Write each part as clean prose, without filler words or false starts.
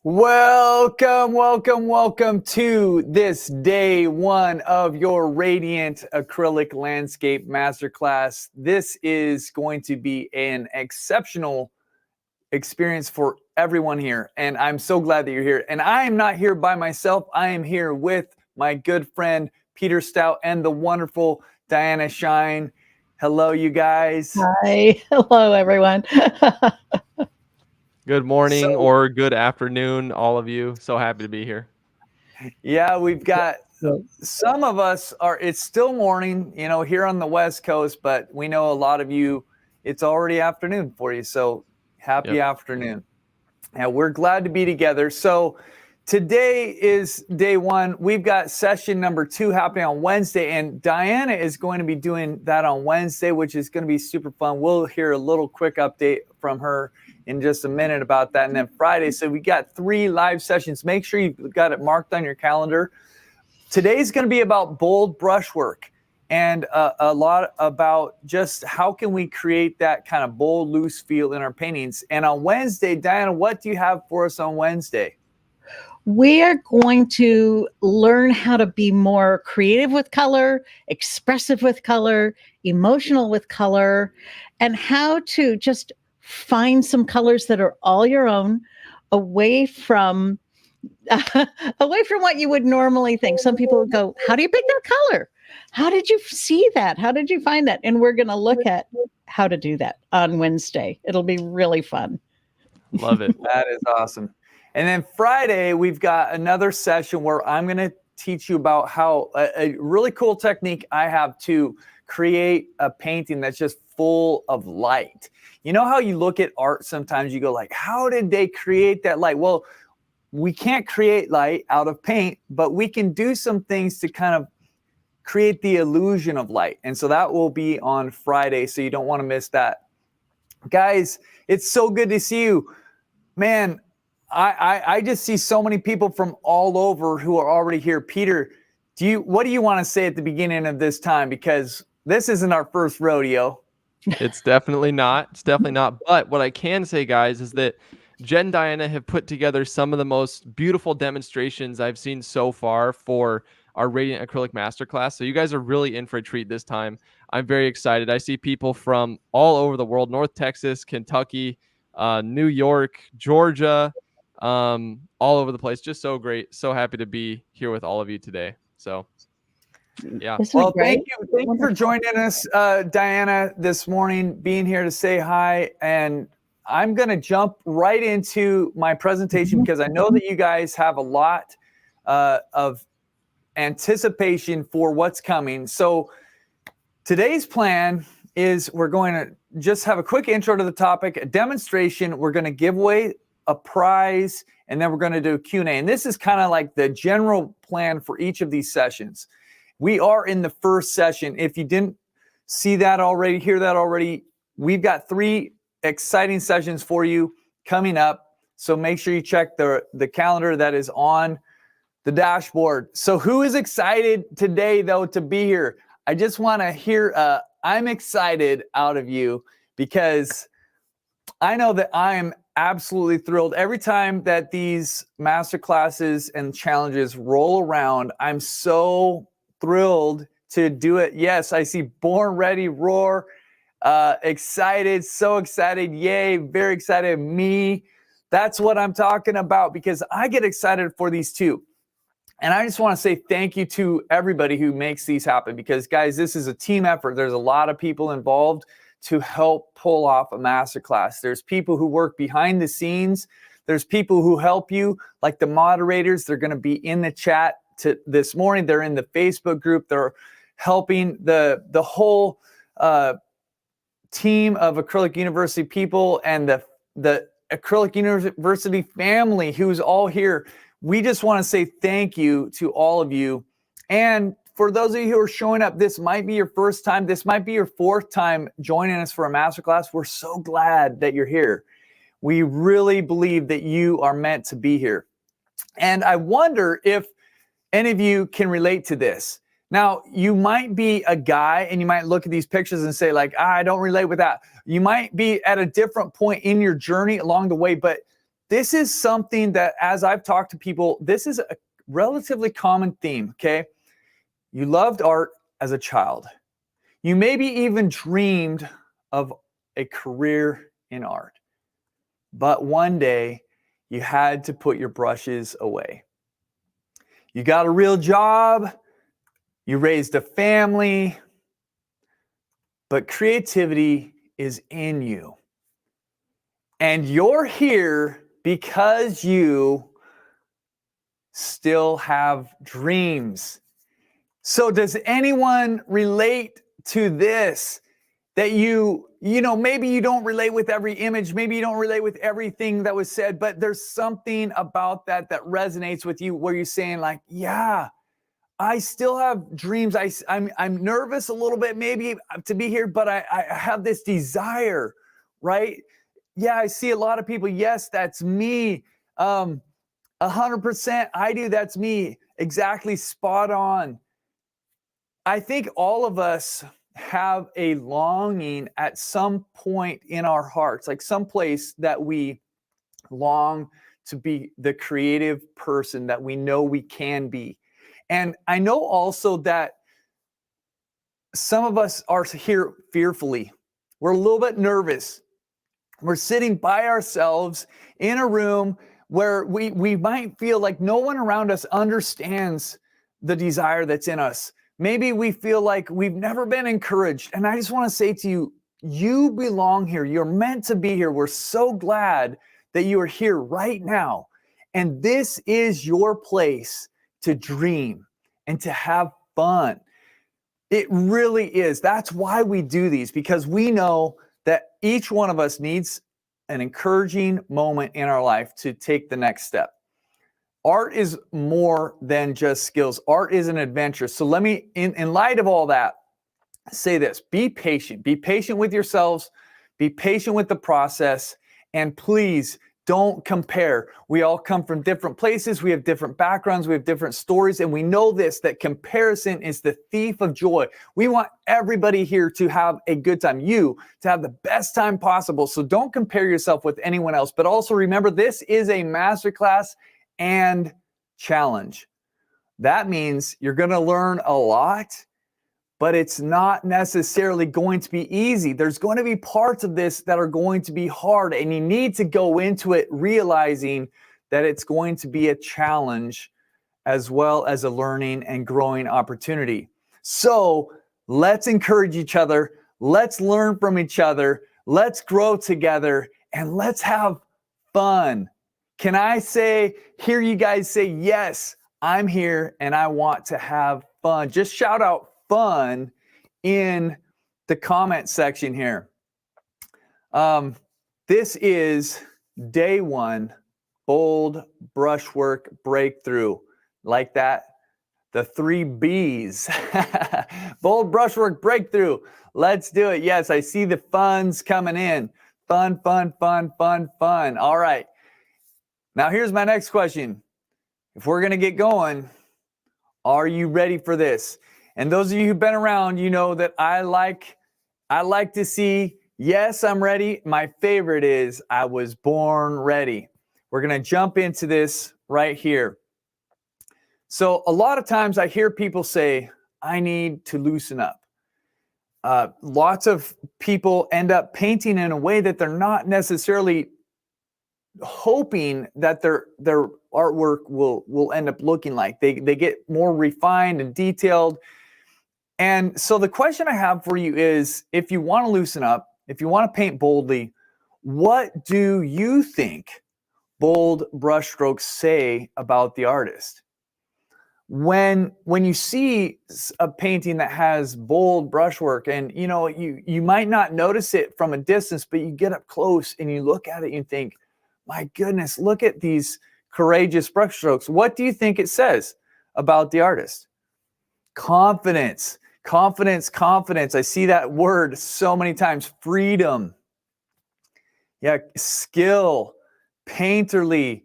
Welcome to this day one of your Radiant Acrylic Landscape Masterclass. This is going to be an exceptional experience for everyone here, and I'm so glad that you're here. And I am not here by myself. I am here with my good friend Peter Stout and the wonderful Diana Shine. Hello, you guys. Hi. Hello, everyone. Good morning or good afternoon, all of you. So happy to be here. Yeah, we've got some of us it's still morning, here on the West Coast, but we know a lot of you, it's already afternoon for you. So happy afternoon. And we're glad to be together. So today is day one. We've got session number 2 happening on Wednesday, and Diana is going to be doing that on Wednesday, which is going to be super fun. We'll hear a little quick update from her in just a minute about that. And then Friday, so we got 3 live sessions. Make sure you've got it marked on your calendar. Today's going to be about bold brushwork and a lot about just how can we create that kind of bold, loose feel in our paintings. And on Wednesday, Diana, what do you have for us on Wednesday? We are going to learn how to be more creative with color, expressive with color, emotional with color, and how to just find some colors that are all your own, away from what you would normally think. Some people would go, how do you pick that color? How did you see that? How did you find that? And we're going to look at how to do that on Wednesday. It'll be really fun. Love it. That is awesome. And then Friday, we've got another session where I'm going to teach you about how a really cool technique I have to create a painting that's just full of light. You know how you look at art sometimes, you go like, how did they create that light? Well, we can't create light out of paint, but we can do some things to kind of create the illusion of light. And so that will be on Friday, so you don't want to miss that. Guys, it's so good to see you. Man, I just see so many people from all over who are already here. Peter, what do you want to say at the beginning of this time? Because this isn't our first rodeo. It's definitely not. It's definitely not. But what I can say, guys, is that Jen and Diana have put together some of the most beautiful demonstrations I've seen so far for our Radiant Acrylic Masterclass. So you guys are really in for a treat this time. I'm very excited. I see people from all over the world, North Texas, Kentucky, New York, Georgia, all over the place. Just so great. So happy to be here with all of you today. So yeah. Well, thank you for joining us, Diana, this morning, being here to say hi. And I'm going to jump right into my presentation because I know that you guys have a lot of anticipation for what's coming. So today's plan is we're going to just have a quick intro to the topic, a demonstration. We're going to give away a prize, and then we're going to do a Q&A. And this is kind of like the general plan for each of these sessions. We are in the first session. If you didn't see that already, hear that already, we've got 3 exciting sessions for you coming up. So make sure you check the calendar that is on the dashboard. So who is excited today, though, to be here? I just want to hear I'm excited out of you, because I know that I am absolutely thrilled. Every time that these master classes and challenges roll around, I'm so thrilled to do it. Yes, I see Born Ready Roar. Excited, so excited. Yay, very excited. Me. That's what I'm talking about, because I get excited for these too. And I just want to say thank you to everybody who makes these happen, because guys, this is a team effort. There's a lot of people involved to help pull off a masterclass. There's people who work behind the scenes. There's people who help you, like the moderators. They're going to be in the chat this morning. They're in the Facebook group. They're helping the whole team of Acrylic University people and the Acrylic University family who's all here. We just want to say thank you to all of you. And for those of you who are showing up, this might be your first time. This might be your 4th time joining us for a masterclass. We're so glad that you're here. We really believe that you are meant to be here. And I wonder if any of you can relate to this. Now, you might be a guy and you might look at these pictures and say like, I don't relate with that. You might be at a different point in your journey along the way, but this is something that, as I've talked to people, this is a relatively common theme, okay? You loved art as a child. You maybe even dreamed of a career in art. But one day, you had to put your brushes away. You got a real job, you raised a family, but creativity is in you. And you're here because you still have dreams. So does anyone relate to this? That maybe you don't relate with every image, maybe you don't relate with everything that was said, but there's something about that resonates with you, where you're saying like, yeah, I still have dreams. I'm nervous a little bit maybe to be here, but I have this desire, right? Yeah, I see a lot of people. Yes, that's me. 100% I do. That's me. Exactly, spot on. I think all of us have a longing at some point in our hearts, like some place that we long to be the creative person that we know we can be. And I know also that some of us are here fearfully. We're a little bit nervous. We're sitting by ourselves in a room where we might feel like no one around us understands the desire that's in us. Maybe we feel like we've never been encouraged. And I just want to say to you, you belong here. You're meant to be here. We're so glad that you are here right now. And this is your place to dream and to have fun. It really is. That's why we do these, because we know that each one of us needs an encouraging moment in our life to take the next step. Art is more than just skills. Art is an adventure. So let me, in light of all that, say this: be patient. Be patient with yourselves. Be patient with the process. And please don't compare. We all come from different places. We have different backgrounds. We have different stories. And we know this, that comparison is the thief of joy. We want everybody here to have a good time. You to have the best time possible. So don't compare yourself with anyone else. But also remember, this is a masterclass and challenge. That means you're going to learn a lot, but it's not necessarily going to be easy. There's going to be parts of this that are going to be hard, and you need to go into it realizing that it's going to be a challenge as well as a learning and growing opportunity. So let's encourage each other. Let's learn from each other. Let's grow together, and let's have fun. Can I hear you guys say, yes, I'm here and I want to have fun? Just shout out fun in the comment section here. This is day 1, bold brushwork breakthrough. Like that? The 3 B's. Bold brushwork breakthrough. Let's do it. Yes, I see the funds coming in. Fun, fun, fun, fun, fun. All right. Now here's my next question. If we're going to get going, are you ready for this? And those of you who've been around, you know that I like to see, yes, I'm ready. My favorite is, I was born ready. We're going to jump into this right here. So a lot of times I hear people say, I need to loosen up. Lots of people end up painting in a way that they're not necessarily hoping that their artwork will end up looking like. They get more refined and detailed. And so the question I have for you is, if you want to loosen up, if you want to paint boldly, what do you think bold brushstrokes say about the artist? When you see a painting that has bold brushwork, and you might not notice it from a distance, but you get up close and you look at it and you think, my goodness, look at these courageous brushstrokes. What do you think it says about the artist? Confidence, confidence, confidence. I see that word so many times. Freedom. Yeah, skill, painterly.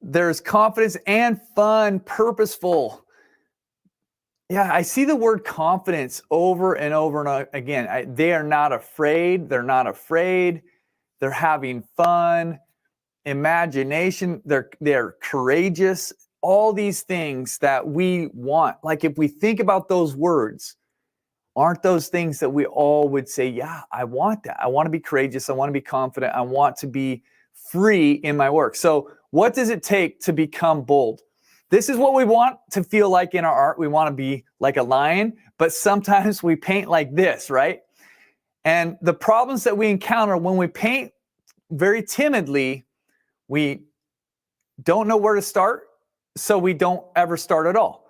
There's confidence and fun, purposeful. Yeah, I see the word confidence over and over and again. They are not afraid. They're not afraid. They're having fun. imagination, they're courageous, all these things that we want. Like if we think about those words, aren't those things that we all would say, yeah, I want that. I want to be courageous. I want to be confident. I want to be free in my work. So what does it take to become bold? This is what we want to feel like in our art. We want to be like a lion, but sometimes we paint like this, right? And the problems that we encounter when we paint very timidly, we don't know where to start, so we don't ever start at all.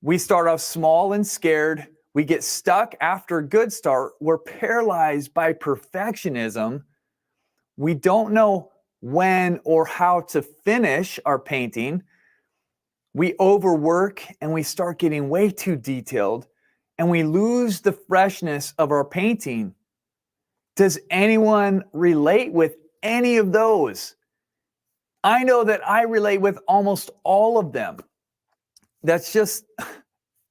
We start off small and scared. We get stuck after a good start. We're paralyzed by perfectionism. We don't know when or how to finish our painting. We overwork and we start getting way too detailed and we lose the freshness of our painting. Does anyone relate with any of those? I know that I relate with almost all of them. That's just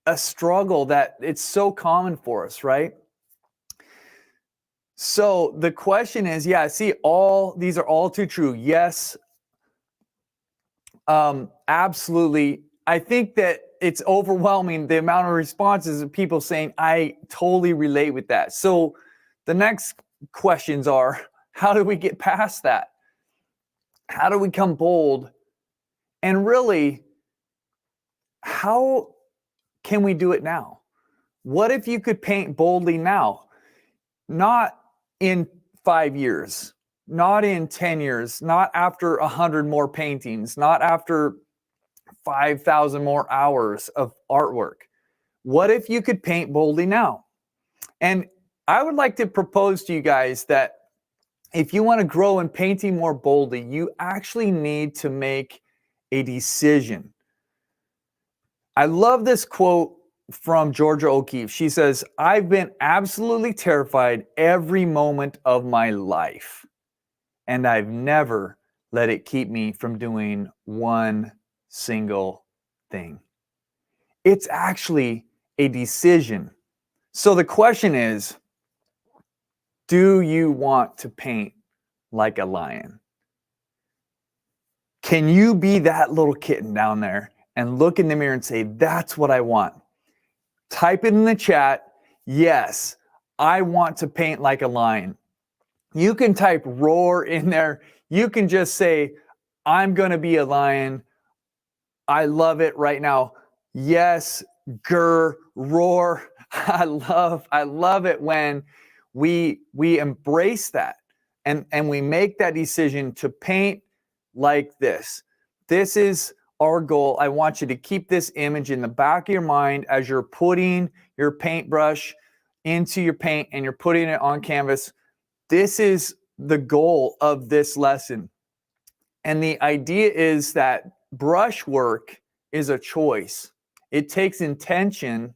a struggle that it's so common for us, right? So the question is, yeah, see, these are all too true. Yes, absolutely. I think that it's overwhelming, the amount of responses of people saying, I totally relate with that. So the next questions are, how do we get past that? How do we become bold? And really, how can we do it now? What if you could paint boldly now? Not in 5 years, not in 10 years, not after 100 more paintings, not after 5,000 more hours of artwork. What if you could paint boldly now? And I would like to propose to you guys that if you want to grow in painting more boldly, you actually need to make a decision. I love this quote from Georgia O'Keeffe. She says, I've been absolutely terrified every moment of my life, and I've never let it keep me from doing one single thing. It's actually a decision. So the question is, do you want to paint like a lion? Can you be that little kitten down there and look in the mirror and say, that's what I want? Type it in the chat. Yes, I want to paint like a lion. You can type roar in there. You can just say, I'm going to be a lion. I love it right now. Yes, grr, roar. I love it when we embrace that and we make that decision to paint like this. This is our goal. I want you to keep this image in the back of your mind as you're putting your paintbrush into your paint and you're putting it on canvas. This is the goal of this lesson. And the idea is that brushwork is a choice. It takes intention,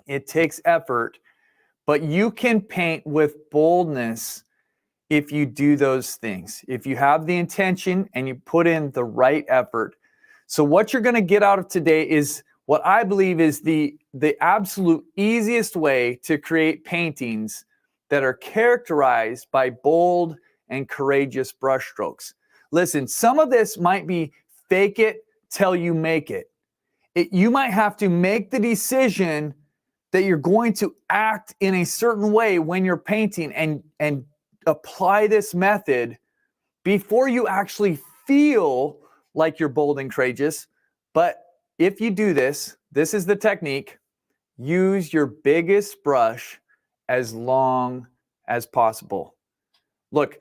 it takes effort, but you can paint with boldness if you do those things. If you have the intention and you put in the right effort. So what you're going to get out of today is what I believe is the absolute easiest way to create paintings that are characterized by bold and courageous brushstrokes. Listen, some of this might be fake it till you make it. You might have to make the decision that you're going to act in a certain way when you're painting and apply this method before you actually feel like you're bold and courageous. But if you do this, this is the technique. Use your biggest brush as long as possible. Look,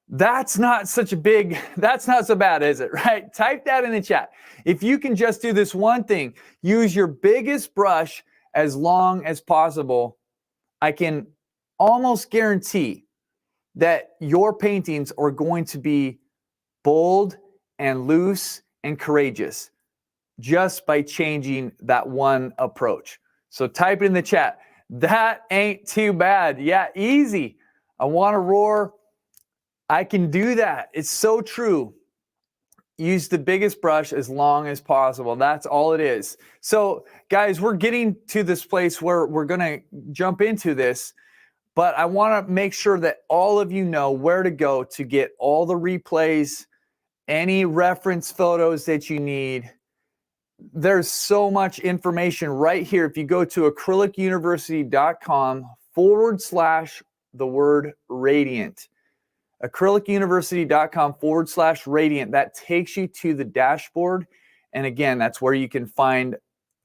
that's not so bad, is it, right? Type that in the chat. If you can just do this one thing, use your biggest brush as long as possible, I can almost guarantee that your paintings are going to be bold and loose and courageous just by changing that one approach. So type it in the chat. That ain't too bad. Yeah, easy. I want to roar. I can do that. It's so true. Use the biggest brush as long as possible. That's all it is. So guys, we're getting to this place where we're going to jump into this. but I want to make sure that all of you know where to go to get all the replays, any reference photos that you need. There's so much information right here. If you go to acrylicuniversity.com/the word radiant, acrylicuniversity.com/radiant, that takes you to the dashboard. And again, that's where you can find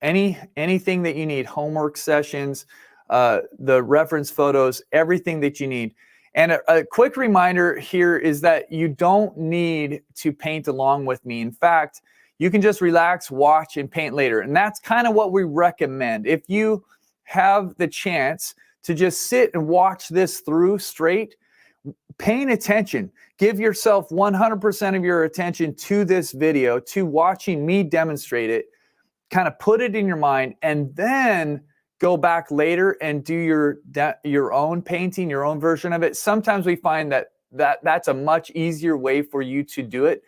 anything that you need, homework sessions, the reference photos, everything that you need. And a quick reminder here is that you don't need to paint along with me. In fact, you can just relax, watch, and paint later. And that's kind of what we recommend. If you have the chance to just sit and watch this through straight, paying attention, give yourself 100% of your attention to this video, to watching me demonstrate it, kind of put it in your mind, and then go back later and do your own painting, your own version of it. Sometimes we find that's a much easier way for you to do it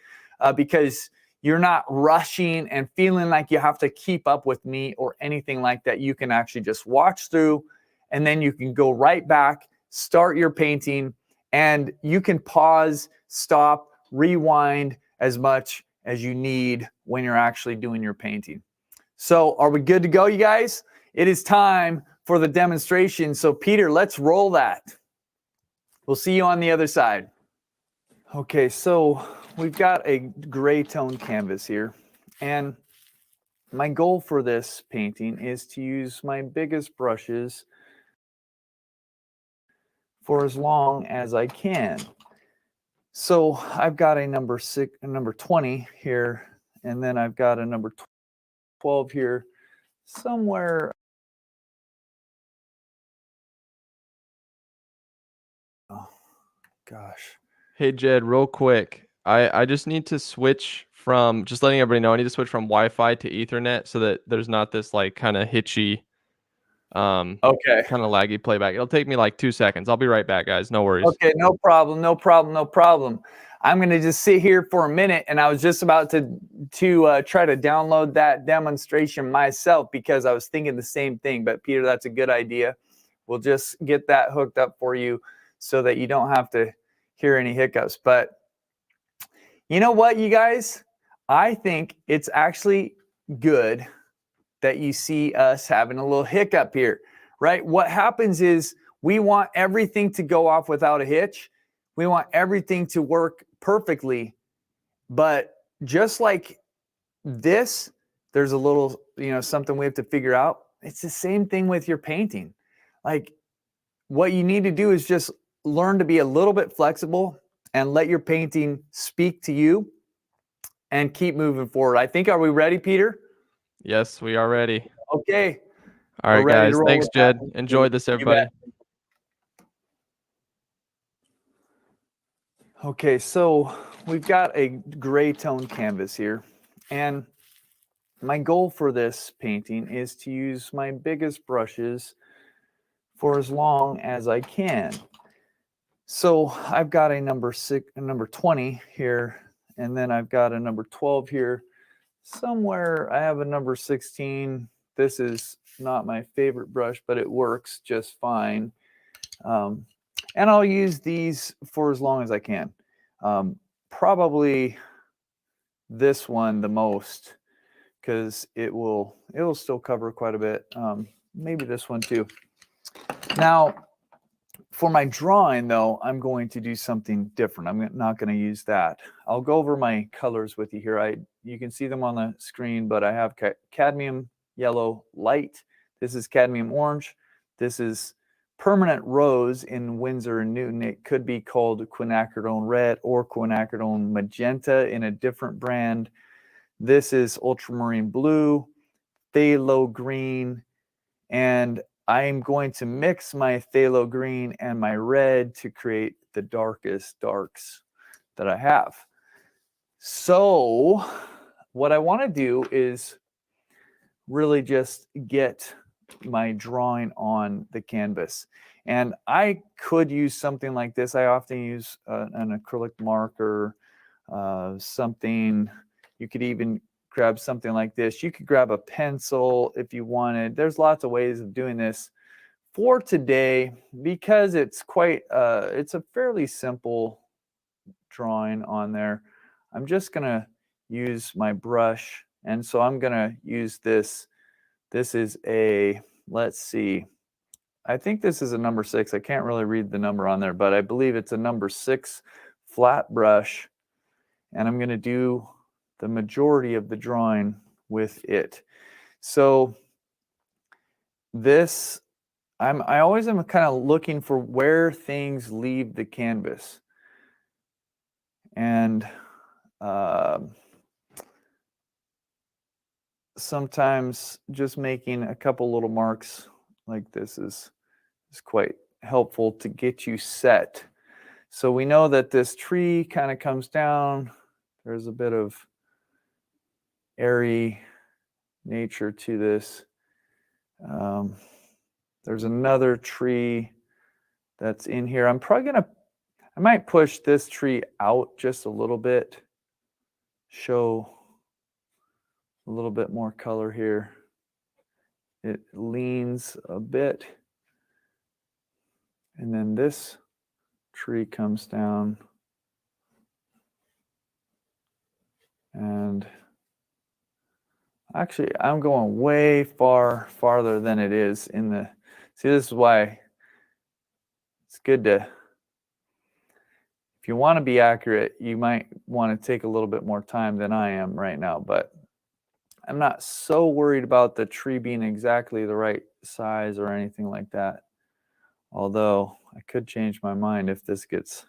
because you're not rushing and feeling like you have to keep up with me or anything like that. You can actually just watch through, and then you can go right back, start your painting, and you can pause, stop, rewind as much as you need when you're actually doing your painting. So are we good to go, you guys? It is time for the demonstration. So Peter, let's roll that. We'll see you on the other side. Okay, so we've got a gray tone canvas here. And my goal for this painting is to use my biggest brushes for as long as I can. So I've got a number 20 here, and then I've got a number 12 here somewhere. Oh gosh. Hey Jed, real quick, I just need to switch from, just letting everybody know, I need to switch from Wi-Fi to Ethernet so that there's not this like kind of hitchy okay, kind of laggy playback. It'll take me like 2 seconds. I'll be right back, guys. No worries. okay, no problem. I'm going to just sit here for a minute, and I was just about to try to download that demonstration myself because I was thinking the same thing. But Peter, that's a good idea. We'll just get that hooked up for you so that you don't have to hear any hiccups. But you know what, you guys? I think it's actually good that you see us having a little hiccup here, right? What happens is we want everything to go off without a hitch. We want everything to work perfectly. But just like this, there's a little, something we have to figure out. It's the same thing with your painting. Like, what you need to do is just learn to be a little bit flexible and let your painting speak to you and keep moving forward. I think, are we ready, Peter? Yes, we are ready. Okay. All right, guys. Thanks, Jed. Enjoy this, everybody. Okay, so we've got a gray tone canvas here, and my goal for this painting is to use my biggest brushes for as long as I can. So I've got a number 20 here, and then I've got a number 12 here. Somewhere I have a number 16. This is not my favorite brush, but it works just fine. And I'll use these for as long as I can. Probably this one the most, because it will still cover quite a bit. Maybe this one too. Now, for my drawing, though, I'm going to do something different. I'm not going to use that. I'll go over my colors with you here. You can see them on the screen, but I have cadmium yellow light. This is cadmium orange. This is permanent rose in Winsor and Newton. It could be called quinacridone red or quinacridone magenta in a different brand. This is ultramarine blue, phthalo green, and I'm going to mix my phthalo green and my red to create the darkest darks that I have. So what I want to do is really just get my drawing on the canvas. And I could use something like this. I often use an acrylic marker, something. You could even grab something like this. You could grab a pencil if you wanted. There's lots of ways of doing this for today, because it's quite, it's a fairly simple drawing on there, I'm just going to use my brush. And so I'm going to use this. This is a, let's see, I think this is a number 6. I can't really read the number on there, but I believe it's a number 6 flat brush. And I'm going to do the majority of the drawing with it. So this, I always am kind of looking for where things leave the canvas. And sometimes just making a couple little marks like this is quite helpful to get you set. So we know that this tree kind of comes down. There's a bit of airy nature to this. There's another tree that's in here. I'm probably gonna, I might push this tree out just a little bit, show a little bit more color here. It leans a bit. And then this tree comes down. And actually, I'm going way farther than it is in the, see, this is why it's good to, if you want to be accurate, you might want to take a little bit more time than I am right now, but I'm not so worried about the tree being exactly the right size or anything like that. Although I could change my mind if this gets,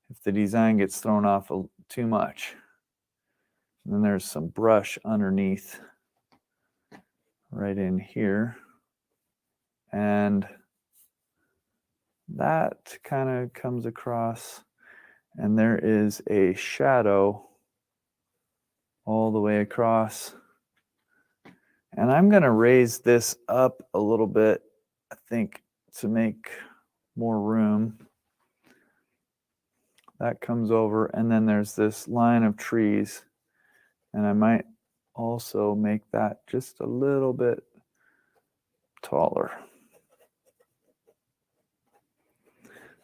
if the design gets thrown off too much. And then there's some brush underneath right in here. And that kind of comes across, and there is a shadow all the way across. And I'm going to raise this up a little bit, I think, to make more room. That comes over, and then there's this line of trees. And I might also make that just a little bit taller.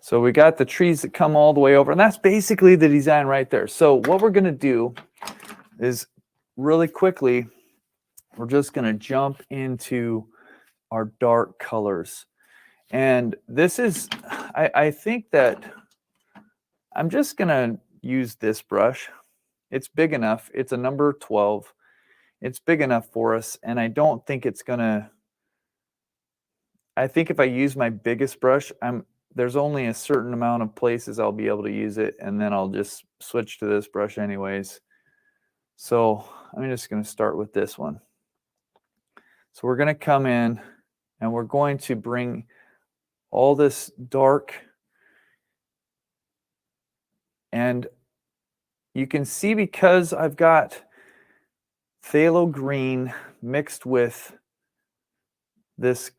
So we got the trees that come all the way over, and that's basically the design right there. So what we're going to do is really quickly, we're just going to jump into our dark colors. And this is, I think that I'm just going to use this brush. It's big enough. It's a number 12. It's big enough for us, and I don't think it's going to, I think if I use my biggest brush, there's only a certain amount of places I'll be able to use it, and then I'll just switch to this brush anyways. So I'm just going to start with this one. So we're going to come in, and we're going to bring all this dark, and you can see because I've got phthalo green mixed with this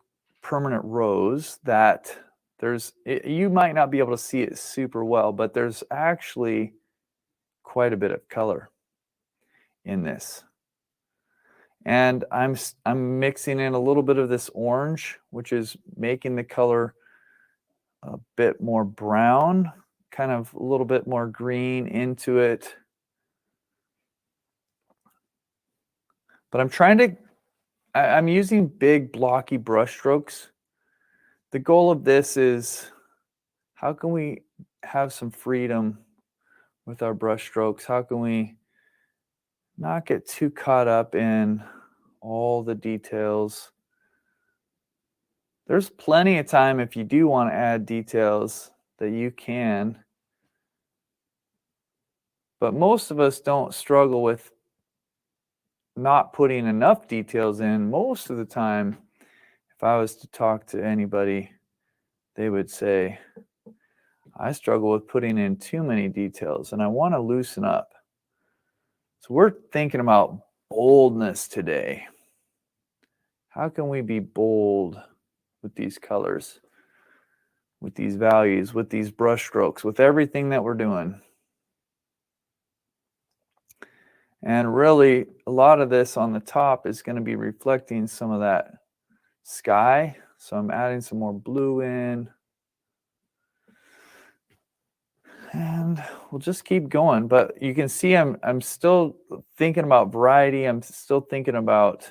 permanent rose that there's, you might not be able to see it super well, but there's actually quite a bit of color in this. And I'm mixing in a little bit of this orange, which is making the color a bit more brown, kind of a little bit more green into it. But I'm trying to, I'm using big blocky brush strokes. The goal of this is, how can we have some freedom with our brush strokes? How can we not get too caught up in all the details? There's plenty of time if you do want to add details that you can. But most of us don't struggle with not putting enough details in. Most of the time, if I was to talk to anybody, they would say, I struggle with putting in too many details and I want to loosen up. So we're thinking about boldness today. How can we be bold with these colors, with these values, with these brush strokes, with everything that we're doing? And really, a lot of this on the top is going to be reflecting some of that sky. So I'm adding some more blue in. And we'll just keep going. But you can see I'm still thinking about variety. I'm still thinking about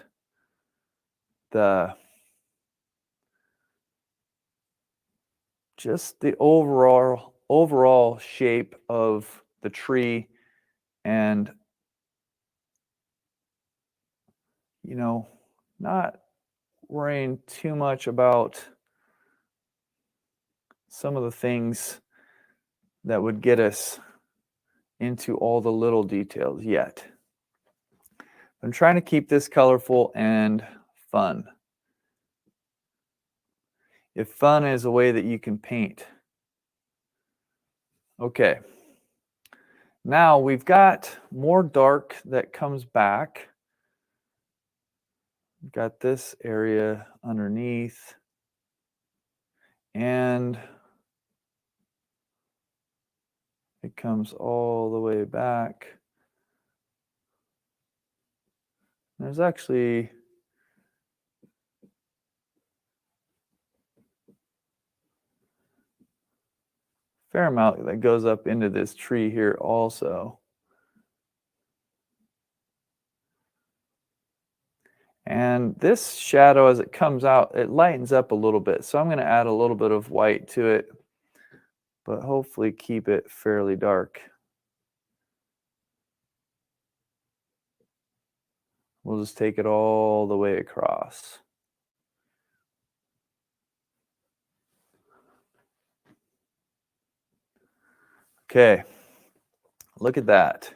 just the overall shape of the tree, and you know, not worrying too much about some of the things that would get us into all the little details yet. I'm trying to keep this colorful and fun. If fun is a way that you can paint. Okay. Now we've got more dark that comes back. We've got this area underneath. And it comes all the way back. There's actually a fair amount that goes up into this tree here also. And this shadow, as it comes out, it lightens up a little bit. So I'm going to add a little bit of white to it, but hopefully keep it fairly dark. We'll just take it all the way across. Okay, look at that.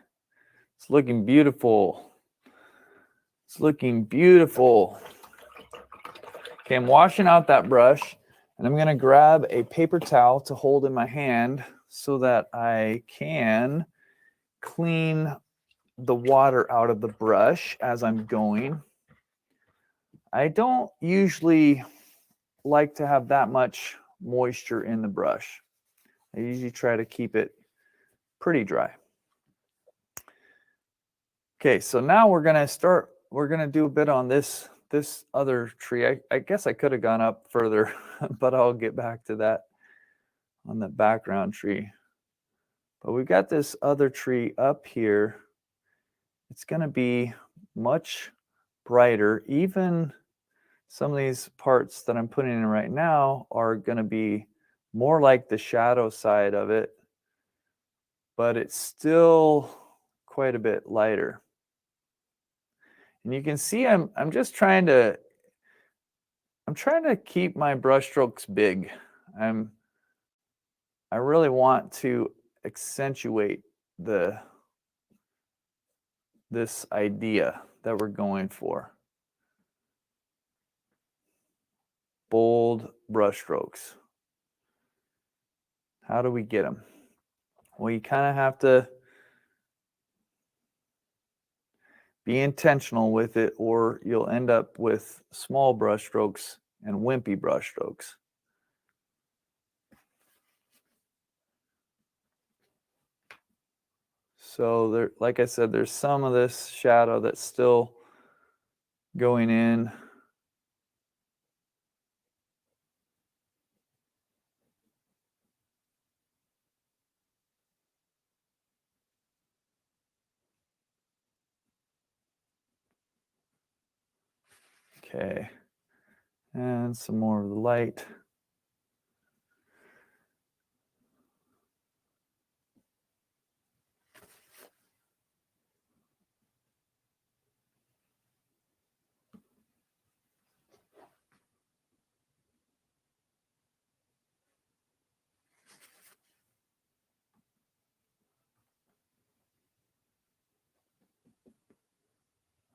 It's looking beautiful. It's looking beautiful. Okay, I'm washing out that brush, and I'm going to grab a paper towel to hold in my hand so that I can clean the water out of the brush as I'm going. I don't usually like to have that much moisture in the brush. I usually try to keep it pretty dry. Okay, so now we're going to do a bit on this other tree. I guess I could have gone up further, but I'll get back to that on the background tree. But we've got this other tree up here. It's going to be much brighter. Even some of these parts that I'm putting in right now are going to be more like the shadow side of it, but it's still quite a bit lighter. And you can see I'm trying to keep my brush strokes big. I really want to accentuate this idea that we're going for. Bold brush strokes. How do we get them? Well, you kind of have to be intentional with it, or you'll end up with small brush strokes and wimpy brush strokes. So there, like I said, there's some of this shadow that's still going in. Okay, and some more of the light.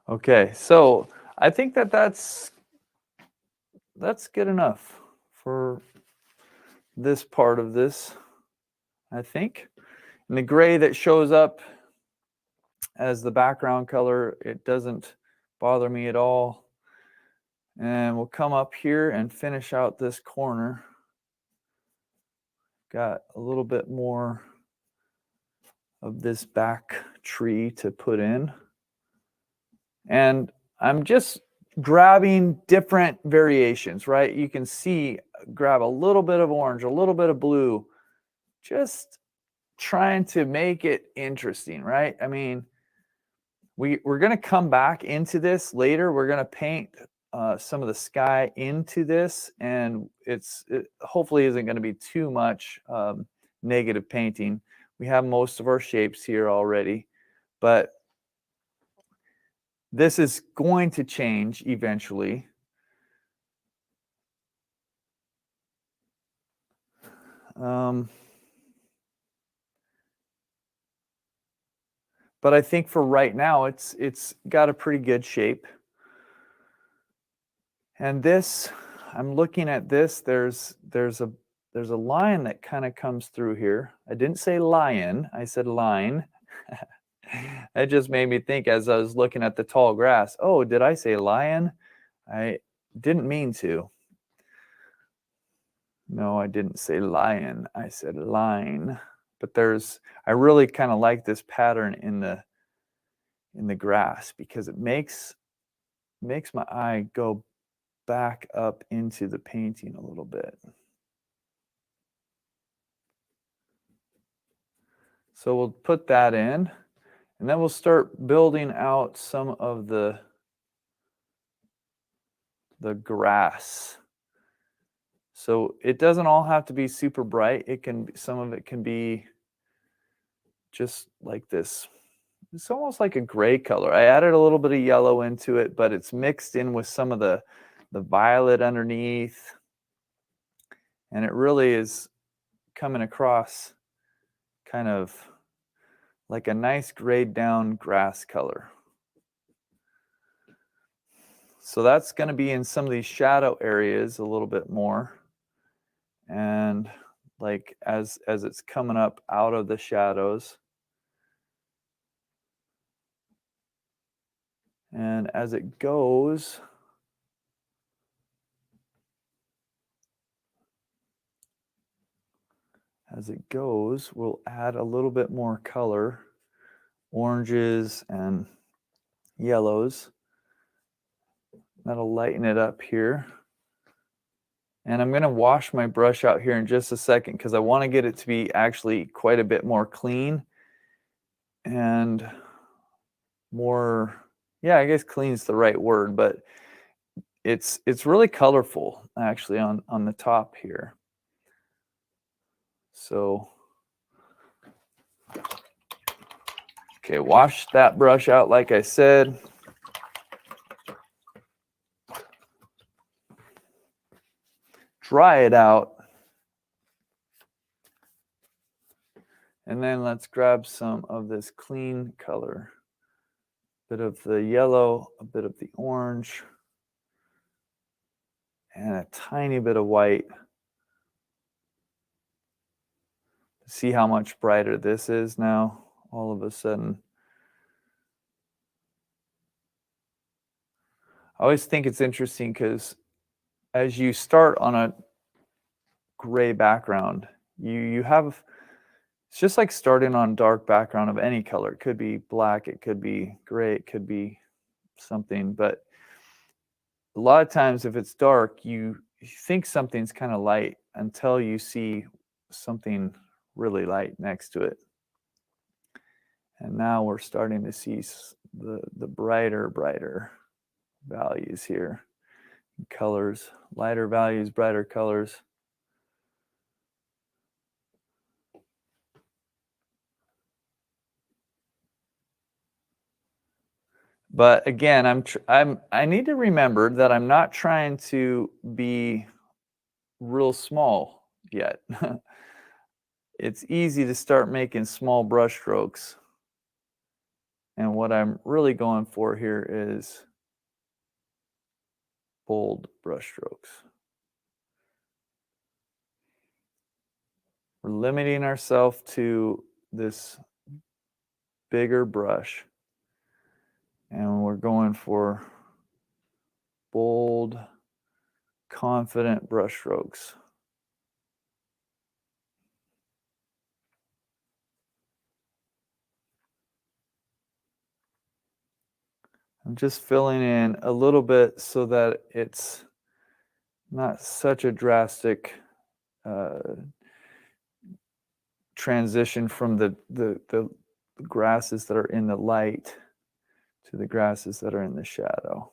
Okay, so I think that's good enough for this part of this, I think. And the gray that shows up as the background color, it doesn't bother me at all. And we'll come up here and finish out this corner. Got a little bit more of this back tree to put in. And I'm just grabbing different variations, right? You can see, grab a little bit of orange, a little bit of blue, just trying to make it interesting, right? I mean, we're going to come back into this later. We're going to paint some of the sky into this, and it hopefully isn't going to be too much negative painting. We have most of our shapes here already, but this is going to change eventually. But I think for right now, it's got a pretty good shape. And this, I'm looking at this, there's a line that kind of comes through here. I didn't say lion, I said line. That just made me think as I was looking at the tall grass, oh, did I say lion? I didn't mean to. No, I didn't say lion, I said line. But I really kind of like this pattern in the grass because it makes my eye go back up into the painting a little bit. So we'll put that in, and then we'll start building out some of the grass. So it doesn't all have to be super bright. Some of it can be just like this. It's almost like a gray color. I added a little bit of yellow into it, but it's mixed in with some of the violet underneath. And it really is coming across kind of like a nice grayed down grass color. So that's going to be in some of these shadow areas a little bit more. And like as it's coming up out of the shadows. And as it goes, we'll add a little bit more color, oranges and yellows. That'll lighten it up here. And I'm going to wash my brush out here in just a second because I want to get it to be actually quite a bit more clean and more, yeah, I guess clean is the right word, but it's really colorful actually on the top here. So, okay, wash that brush out like I said. Dry it out. And then let's grab some of this clean color. A bit of the yellow, a bit of the orange, and a tiny bit of white. See how much brighter this is now, all of a sudden. I always think it's interesting because as you start on a gray background, you have, it's just like starting on dark background of any color. It could be black, it could be gray, it could be something, but a lot of times if it's dark, you think something's kind of light until you see something really light next to it. And now we're starting to see the brighter values here. Colors, lighter values, brighter colors. But again, I need to remember that I'm not trying to be real small yet. It's easy to start making small brush strokes. And what I'm really going for here is bold brush strokes. We're limiting ourselves to this bigger brush. And we're going for bold, confident brush strokes. I'm just filling in a little bit so that it's not such a drastic transition from the grasses that are in the light to the grasses that are in the shadow.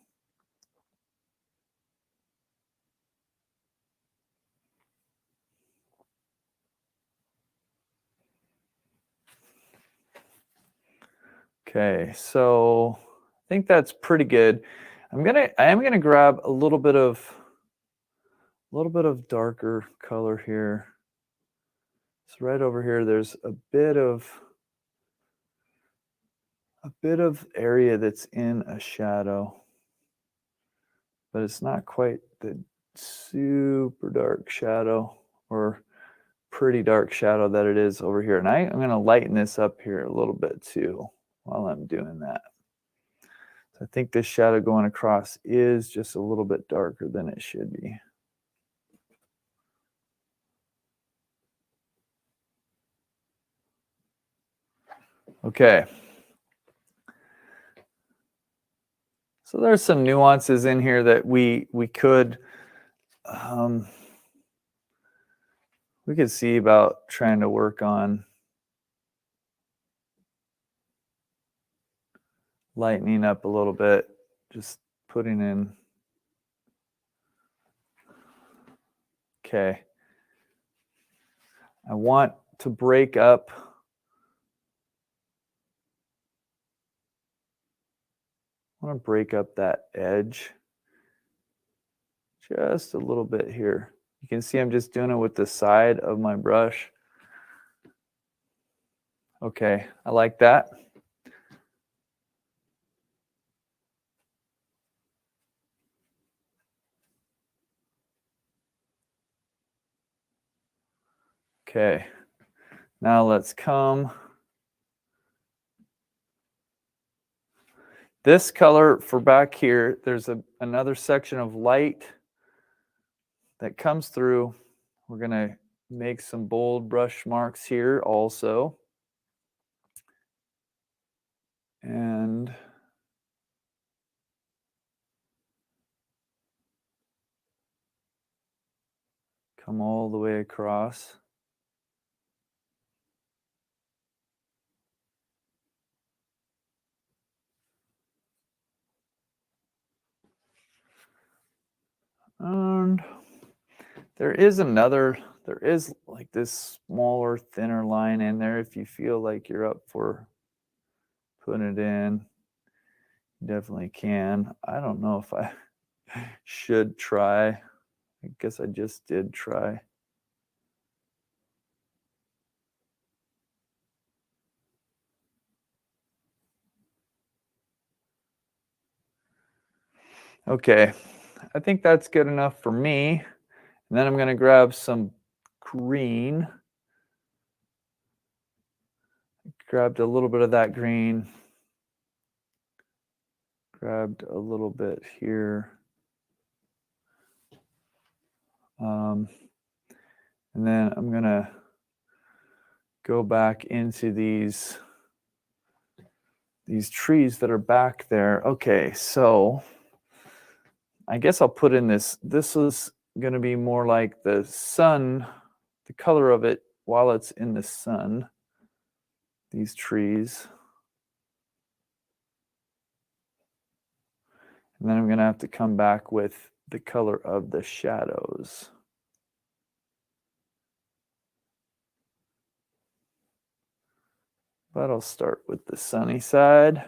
Okay, so I think that's pretty good. I am gonna grab a little bit of darker color here. So right over here, there's a bit of area that's in a shadow, but it's not quite the super dark shadow or pretty dark shadow that it is over here. And I'm going to lighten this up here a little bit too while I'm doing that. So I think this shadow going across is just a little bit darker than it should be. Okay. So there's some nuances in here that we could see about trying to work on lightening up a little bit, just putting in. Okay. I want to break up that edge just a little bit here. You can see I'm just doing it with the side of my brush. Okay, I like that. Okay, now let's come. This color for back here, there's another section of light that comes through. We're going to make some bold brush marks here also. And come all the way across. And there is like this smaller, thinner line in there. If you feel like you're up for putting it in, you definitely can. I don't know if I should try. I guess I just did try. Okay, I think that's good enough for me. And then I'm going to grab some green. Grabbed a little bit of that green. Grabbed a little bit here. And then I'm going to go back into these trees that are back there. Okay, so I guess I'll put in this. This is going to be more like the sun, the color of it while it's in the sun, these trees. And then I'm going to have to come back with the color of the shadows. But I'll start with the sunny side.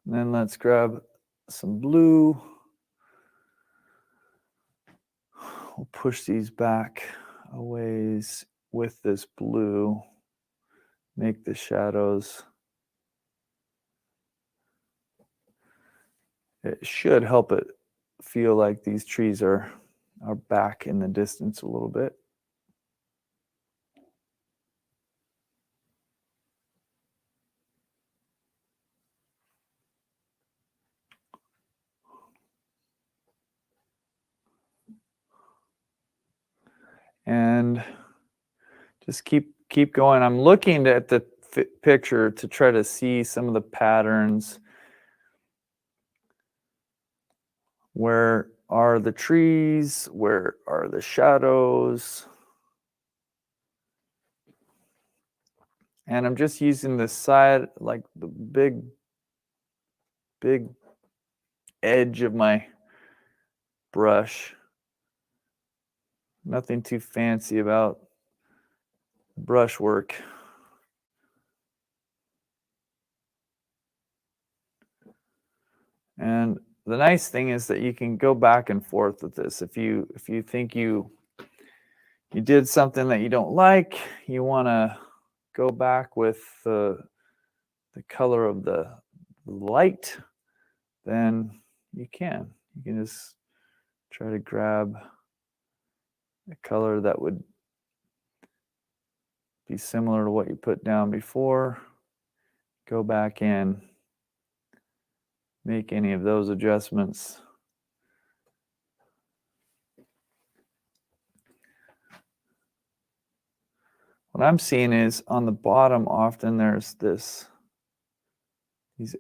And then let's grab some blue. We'll push these back a ways with this blue. Make the shadows. It should help it feel like these trees are back in the distance a little bit. And just keep going. I'm looking at the picture to try to see some of the patterns. Where are the trees? Where are the shadows? And I'm just using the side, like the big edge of my brush. Nothing too fancy about brushwork. And the nice thing is that you can go back and forth with this. If you think you did something that you don't like, you want to go back with the color of the light, then you can just try to grab a color that would be similar to what you put down before, go back in, make any of those adjustments. What I'm seeing is on the bottom, often there's these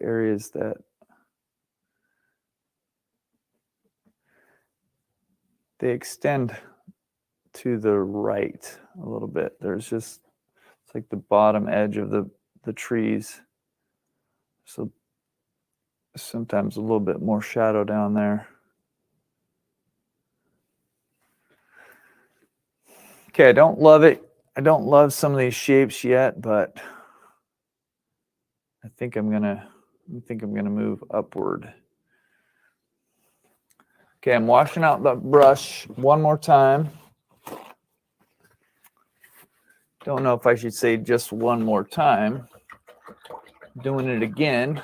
areas that they extend to the right a little bit. There's just, it's like the bottom edge of the trees. So sometimes a little bit more shadow down there. Okay, I don't love it. I don't love some of these shapes yet, but I think I'm gonna move upward. Okay, I'm washing out the brush one more time. Don't know if I should say just one more time. Doing it again.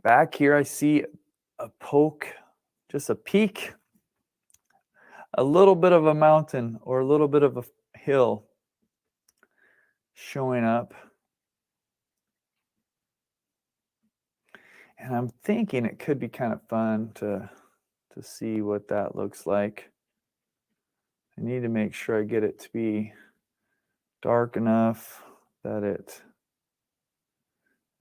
Back here, I see a poke, just a peak, a little bit of a mountain or a little bit of a hill showing up. And I'm thinking it could be kind of fun to see what that looks like. I need to make sure I get it to be dark enough that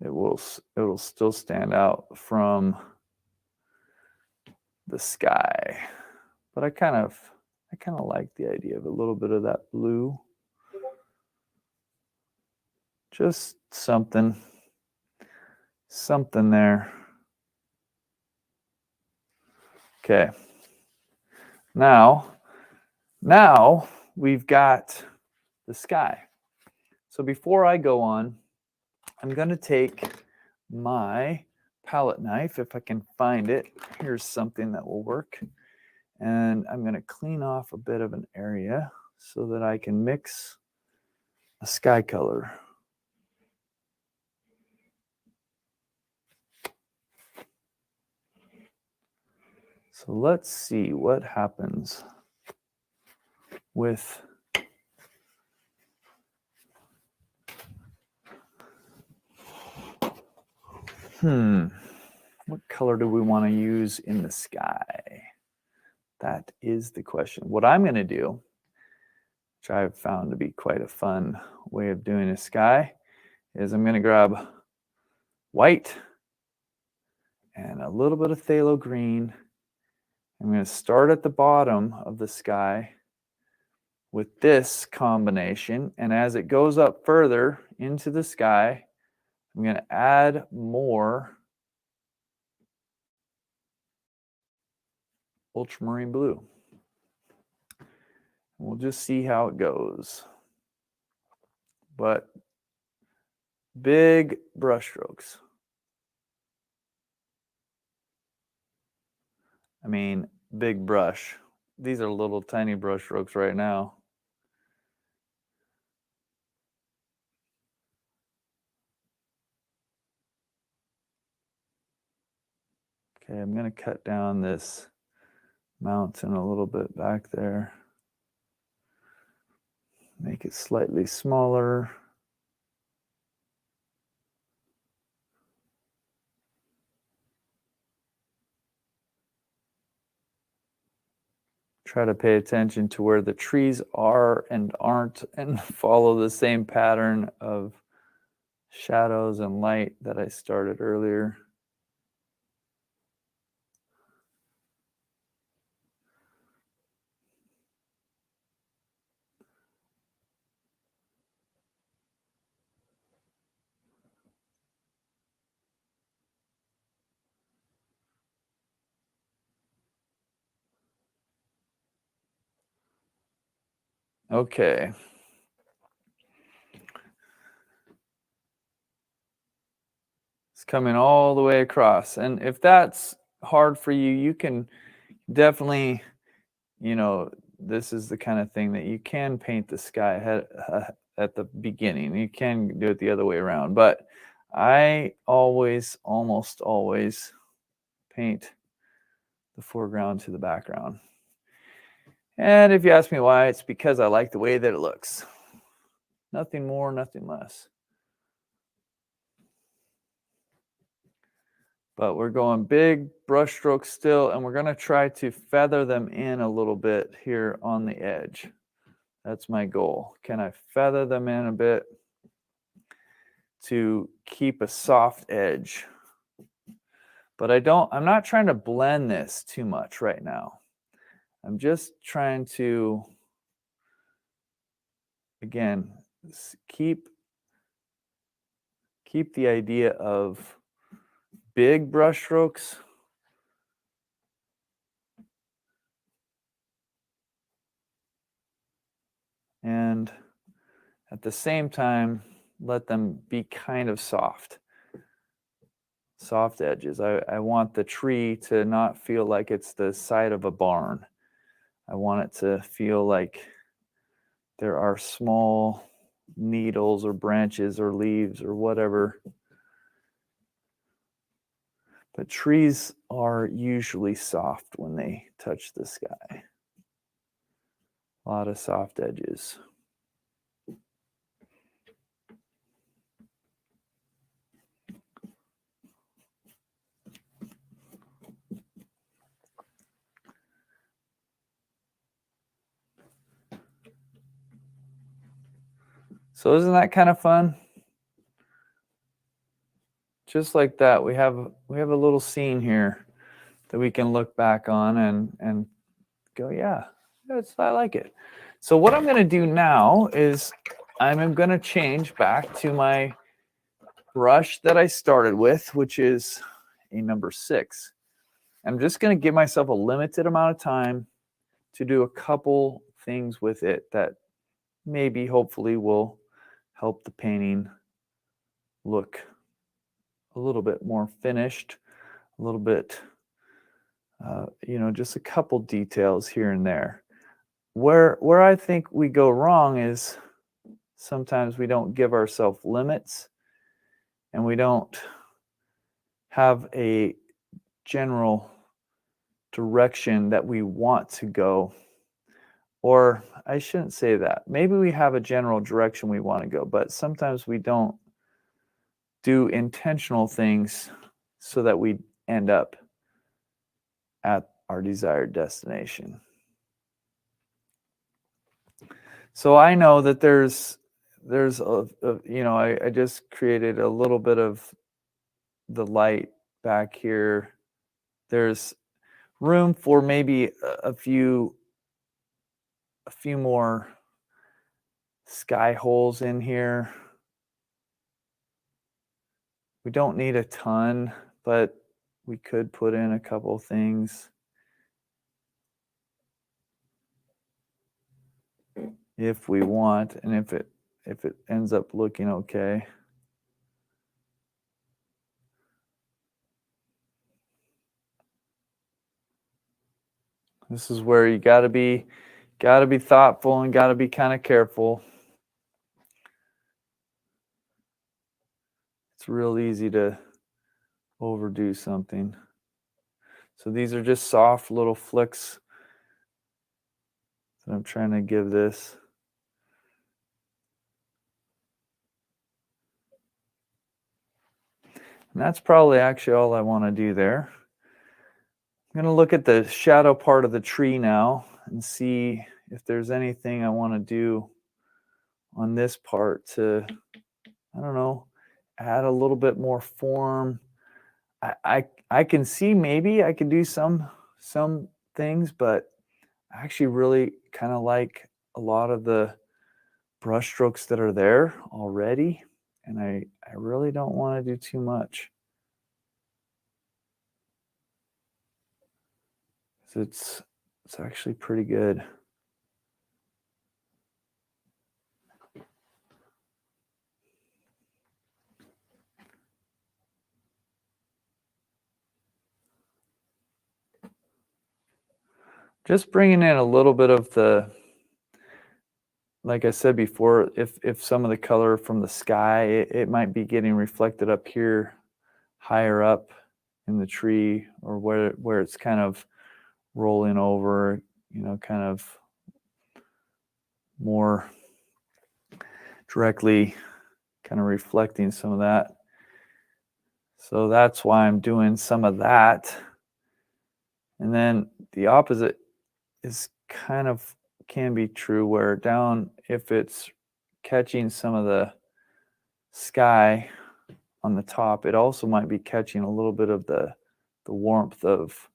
it'll still stand out from the sky. But I kind of like the idea of a little bit of that blue. Just something there. Okay. Now we've got the sky. So before I go on, I'm going to take my palette knife, if I can find it. Here's something that will work. And I'm going to clean off a bit of an area so that I can mix a sky color. So let's see what happens with what color do we want to use in the sky? That is the question. What I'm going to do, which I've found to be quite a fun way of doing a sky, is I'm going to grab white and a little bit of phthalo green. I'm going to start at the bottom of the sky with this combination, and as it goes up further into the sky, I'm going to add more ultramarine blue. We'll just see how it goes. But big brush strokes. I mean, big brush. These are little tiny brush strokes right now. Okay, I'm going to cut down this mountain a little bit back there. Make it slightly smaller. Try to pay attention to where the trees are and aren't, and follow the same pattern of shadows and light that I started earlier. Okay. It's coming all the way across. And if that's hard for you, you can definitely, this is the kind of thing that you can paint the sky at the beginning. You can do it the other way around. But I almost always paint the foreground to the background. And if you ask me why, it's because I like the way that it looks. Nothing more, nothing less. But we're going big brush strokes still, and we're going to try to feather them in a little bit here on the edge. That's my goal. Can I feather them in a bit to keep a soft edge? But I'm not trying to blend this too much right now. I'm just trying to, again, keep the idea of big brush strokes and at the same time let them be kind of soft edges. I want the tree to not feel like it's the side of a barn. I want it to feel like there are small needles or branches or leaves or whatever. But trees are usually soft when they touch the sky. A lot of soft edges. So isn't that kind of fun? Just like that, we have a little scene here that we can look back on and go, yeah, I like it. So what I'm going to do now is I'm going to change back to my brush that I started with, which is a number 6. I'm just going to give myself a limited amount of time to do a couple things with it that maybe hopefully will help the painting look a little bit more finished, a little bit, just a couple details here and there. Where I think we go wrong is sometimes we don't give ourselves limits and we don't have a general direction that we want to go. Or I shouldn't say that. Maybe we have a general direction we want to go, but sometimes we don't do intentional things so that we end up at our desired destination. So I know that there's I just created a little bit of the light back here. There's room for maybe a few more sky holes in here. We don't need a ton, but we could put in a couple things. If we want, and if it ends up looking okay. This is where you got to be thoughtful and got to be kind of careful. It's real easy to overdo something. So these are just soft little flicks that I'm trying to give this. And that's probably actually all I want to do there. I'm going to look at the shadow part of the tree now and see if there's anything I want to do on this part to, I don't know, add a little bit more form. I can see maybe I could do some things, but I actually really kind of like a lot of the brush strokes that are there already, and I really don't want to do too much. So it's actually pretty good. Just bringing in a little bit of the, like I said before, if some of the color from the sky, it might be getting reflected up here, higher up in the tree, or where it's kind of rolling over, you know, kind of more directly kind of reflecting some of that. So that's why I'm doing some of that. And then the opposite is kind of can be true, where down, if it's catching some of the sky on the top, it also might be catching a little bit of the warmth of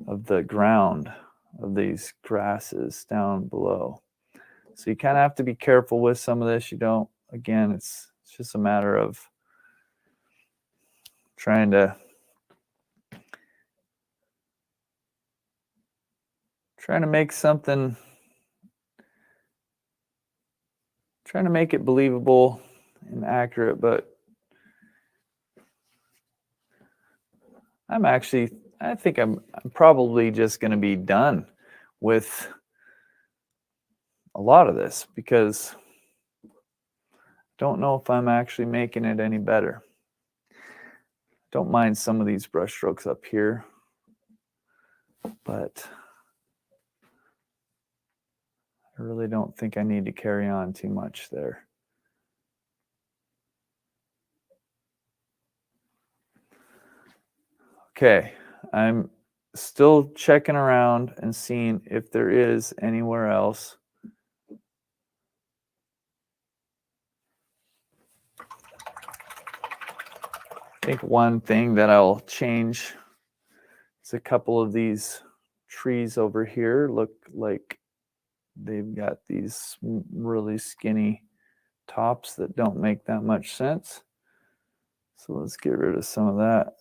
the ground of these grasses down below. So you kind of have to be careful with some of this. You don't, again, it's just a matter of trying to make something, trying to make it believable and accurate. But I think I'm probably just going to be done with a lot of this, because I don't know if I'm actually making it any better. Don't mind some of these brush strokes up here, but I really don't think I need to carry on too much there. Okay, I'm still checking around and seeing if there is anywhere else. I think one thing that I'll change is a couple of these trees over here look like they've got these really skinny tops that don't make that much sense. So let's get rid of some of that.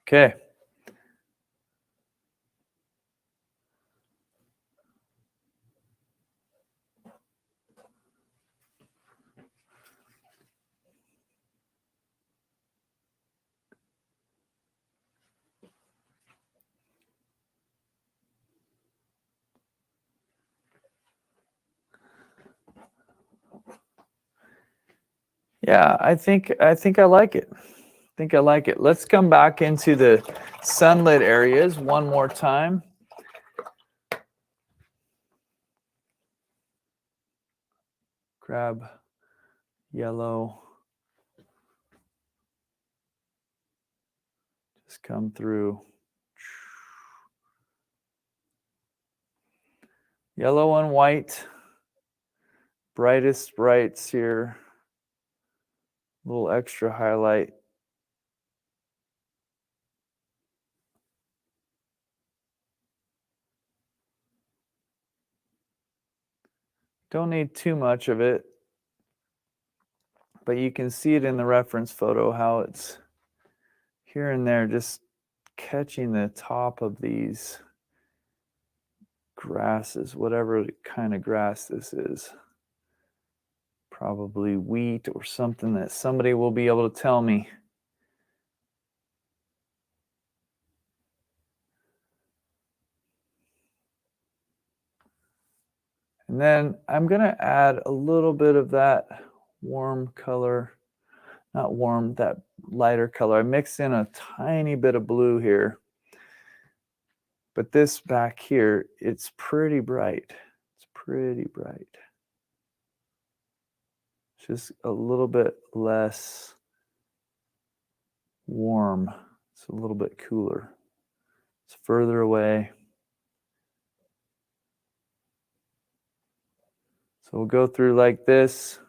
Okay. Yeah, I think I like it. Let's come back into the sunlit areas one more time. Grab yellow. Just come through. Yellow and white. Brightest brights here. A little extra highlight. Don't need too much of it, but you can see it in the reference photo how it's here and there just catching the top of these grasses, whatever kind of grass this is. Probably wheat or something that somebody will be able to tell me. And then I'm going to add a little bit of that warm color, not warm, that lighter color. I mixed in a tiny bit of blue here. But this back here, it's pretty bright. It's pretty bright. Just a little bit less warm. It's a little bit cooler. It's further away. So we'll go through like this.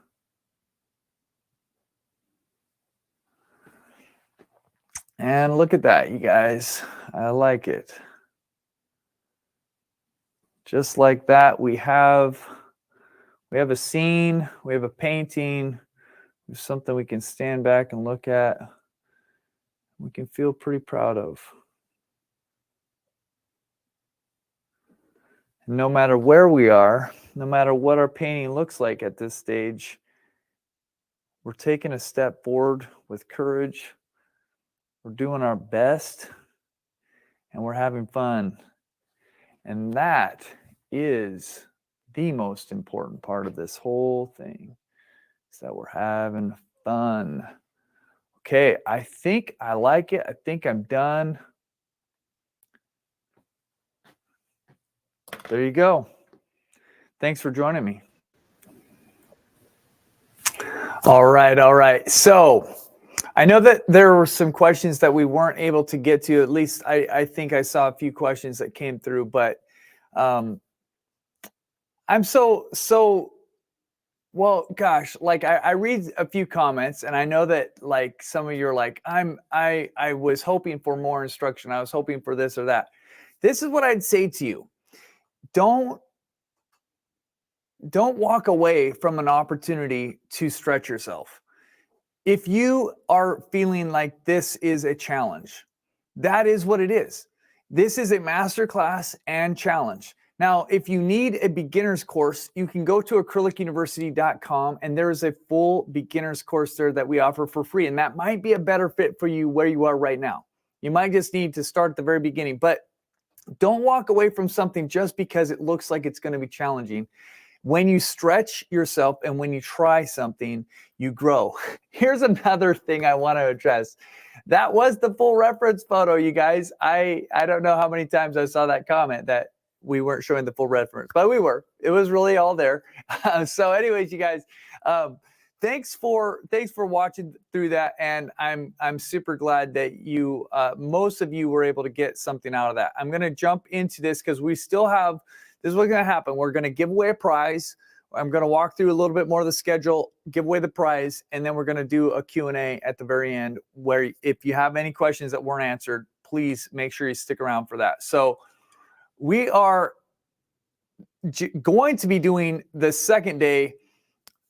And look at that, you guys. I like it. Just like that, we have a scene, we have a painting, there's something we can stand back and look at. We can feel pretty proud of. No matter where we are, no matter what our painting looks like at this stage, we're taking a step forward with courage. We're doing our best, and we're having fun. And that is the most important part of this whole thing, is that we're having fun. Okay, I think I like it. I think I'm done. There you go. Thanks for joining me. All right. So I know that there were some questions that we weren't able to get to. At least I think I saw a few questions that came through, but I'm so well, gosh, like I read a few comments, and I know that like some of you are like, I was hoping for more instruction. I was hoping for this or that. This is what I'd say to you. Don't walk away from an opportunity to stretch yourself. If you are feeling like this is a challenge, that is what it is. This is a masterclass and challenge. Now, if you need a beginner's course, you can go to acrylicuniversity.com, and there is a full beginner's course there that we offer for free. And that might be a better fit for you where you are right now. You might just need to start at the very beginning, but don't walk away from something just because it looks like it's going to be challenging. When you stretch yourself and when you try something, you grow. Here's another thing I want to address. That was the full reference photo, you guys. I don't know how many times I saw that comment that we weren't showing the full reference, but we were. It was really all there. So anyways, you guys, thanks for watching through that. And I'm super glad that you, most of you were able to get something out of that. I'm going to jump into this because we still have, this is what's going to happen. We're going to give away a prize. I'm going to walk through a little bit more of the schedule, give away the prize, and then we're going to do a Q&A at the very end where if you have any questions that weren't answered, please make sure you stick around for that. So we are going to be doing the second day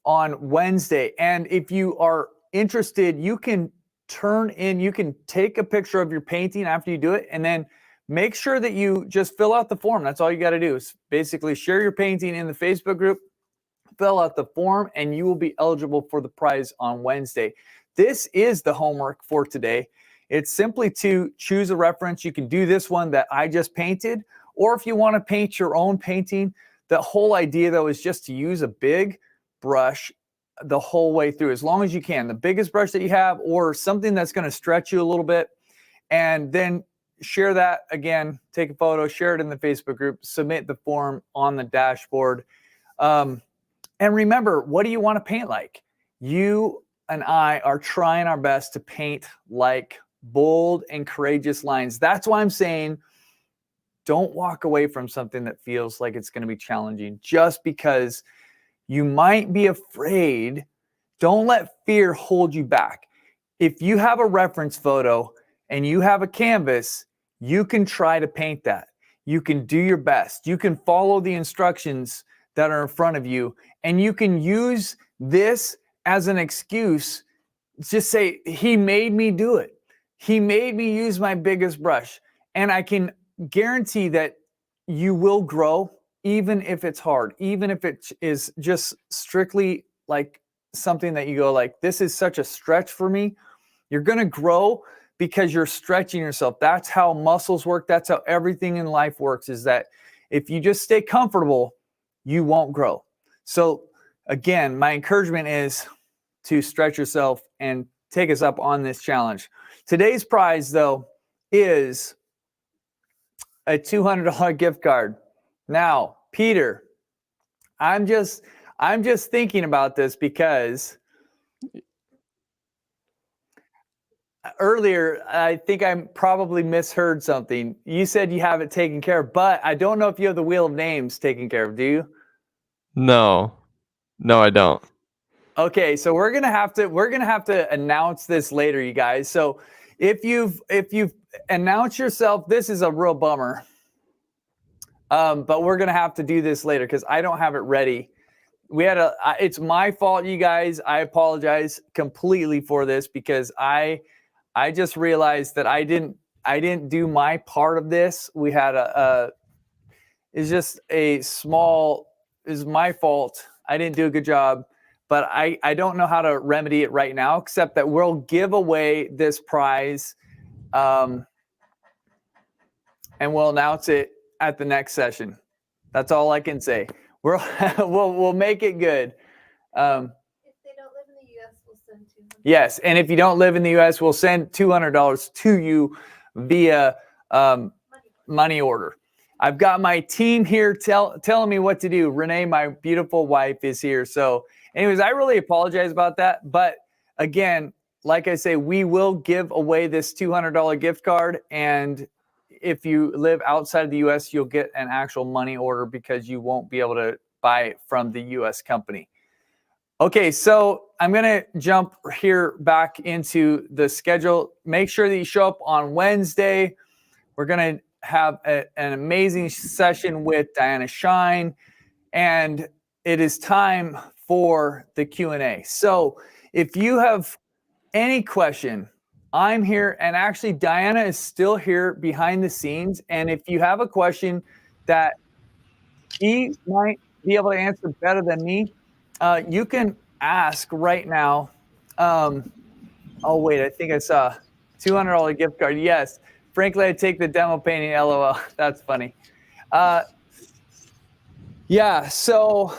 on Wednesday. And if you are interested, you can take a picture of your painting after you do it, and then make sure that you just fill out the form. That's all you got to do is basically share your painting in the Facebook group, fill out the form, and you will be eligible for the prize on Wednesday. This is the homework for today. It's simply to choose a reference. You can do this one that I just painted, or if you want to paint your own painting, the whole idea though is just to use a big brush the whole way through, as long as you can. The biggest brush that you have, or something that's going to stretch you a little bit, and then share that again, take a photo, share it in the Facebook group, submit the form on the dashboard. And remember, what do you want to paint like? You and I are trying our best to paint like bold and courageous lines. That's why I'm saying don't walk away from something that feels like it's going to be challenging just because you might be afraid. Don't let fear hold you back. If you have a reference photo and you have a canvas, you can try to paint that. You can do your best. You can follow the instructions that are in front of you, and you can use this as an excuse. Just say, he made me do it. He made me use my biggest brush. And I can guarantee that you will grow, even if it's hard, even if it is just strictly like something that you go like, this is such a stretch for me. You're going to grow because you're stretching yourself. That's how muscles work. That's how everything in life works, is that if you just stay comfortable, you won't grow. So again, my encouragement is to stretch yourself and take us up on this challenge. Today's prize, though, is a $200 gift card. Now, Peter, I'm just thinking about this because earlier, I think I probably misheard something. You said you have it taken care of, but I don't know if you have the Wheel of Names taken care of. Do you? No, I don't. Okay, so we're gonna have to announce this later, you guys. So if you've announced yourself, this is a real bummer. But we're gonna have to do this later because I don't have it ready. It's my fault, you guys. I apologize completely for this because I just realized that I didn't do my part of this. We had it's my fault. I didn't do a good job, but I don't know how to remedy it right now, except that we'll give away this prize, and we'll announce it at the next session. That's all I can say. We'll make it good. If they don't live in the U.S., we'll send $200. Yes, and if you don't live in the U.S., we'll send $200 to you via money order. I've got my team here telling me what to do. Renee, my beautiful wife, is here. So anyways, I really apologize about that. But again, like I say, we will give away this $200 gift card. And if you live outside of the U.S., you'll get an actual money order because you won't be able to buy it from the U.S. company. Okay, so I'm going to jump here back into the schedule. Make sure that you show up on Wednesday. We're going to have an amazing session with Diana Shine, and it is time for the Q&A. So if you have any question, I'm here, and actually Diana is still here behind the scenes, and if you have a question that she might be able to answer better than me, you can ask right now. Oh wait, I think I saw $200 gift card. Yes. Frankly, I'd take the demo painting, LOL. That's funny. Yeah, so,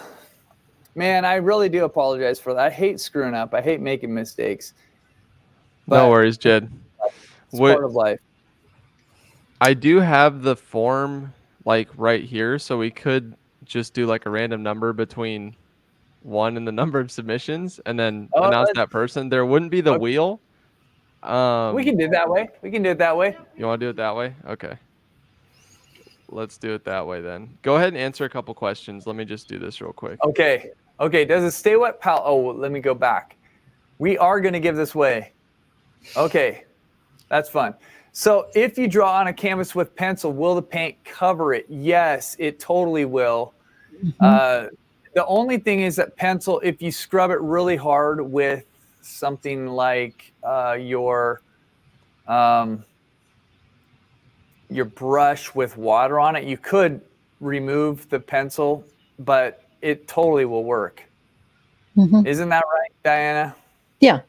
man, I really do apologize for that. I hate screwing up. I hate making mistakes. No worries, Jed. It's part of life. I do have the form like right here, so we could just do like a random number between 1 and the number of submissions and then announce that person. There wouldn't be the wheel. We can do it that way. You want to do it that way? Okay. Let's do it that way then. Go ahead and answer a couple questions. Let me just do this real quick. Okay. Does a Stay Wet palette? Oh, let me go back. We are going to give this away. Okay. That's fun. So if you draw on a canvas with pencil, will the paint cover it? Yes, it totally will. Mm-hmm. The only thing is that pencil, if you scrub it really hard with something like your brush with water on it, you could remove the pencil, but it totally will work. Mm-hmm. Isn't that right, Diana? Yeah.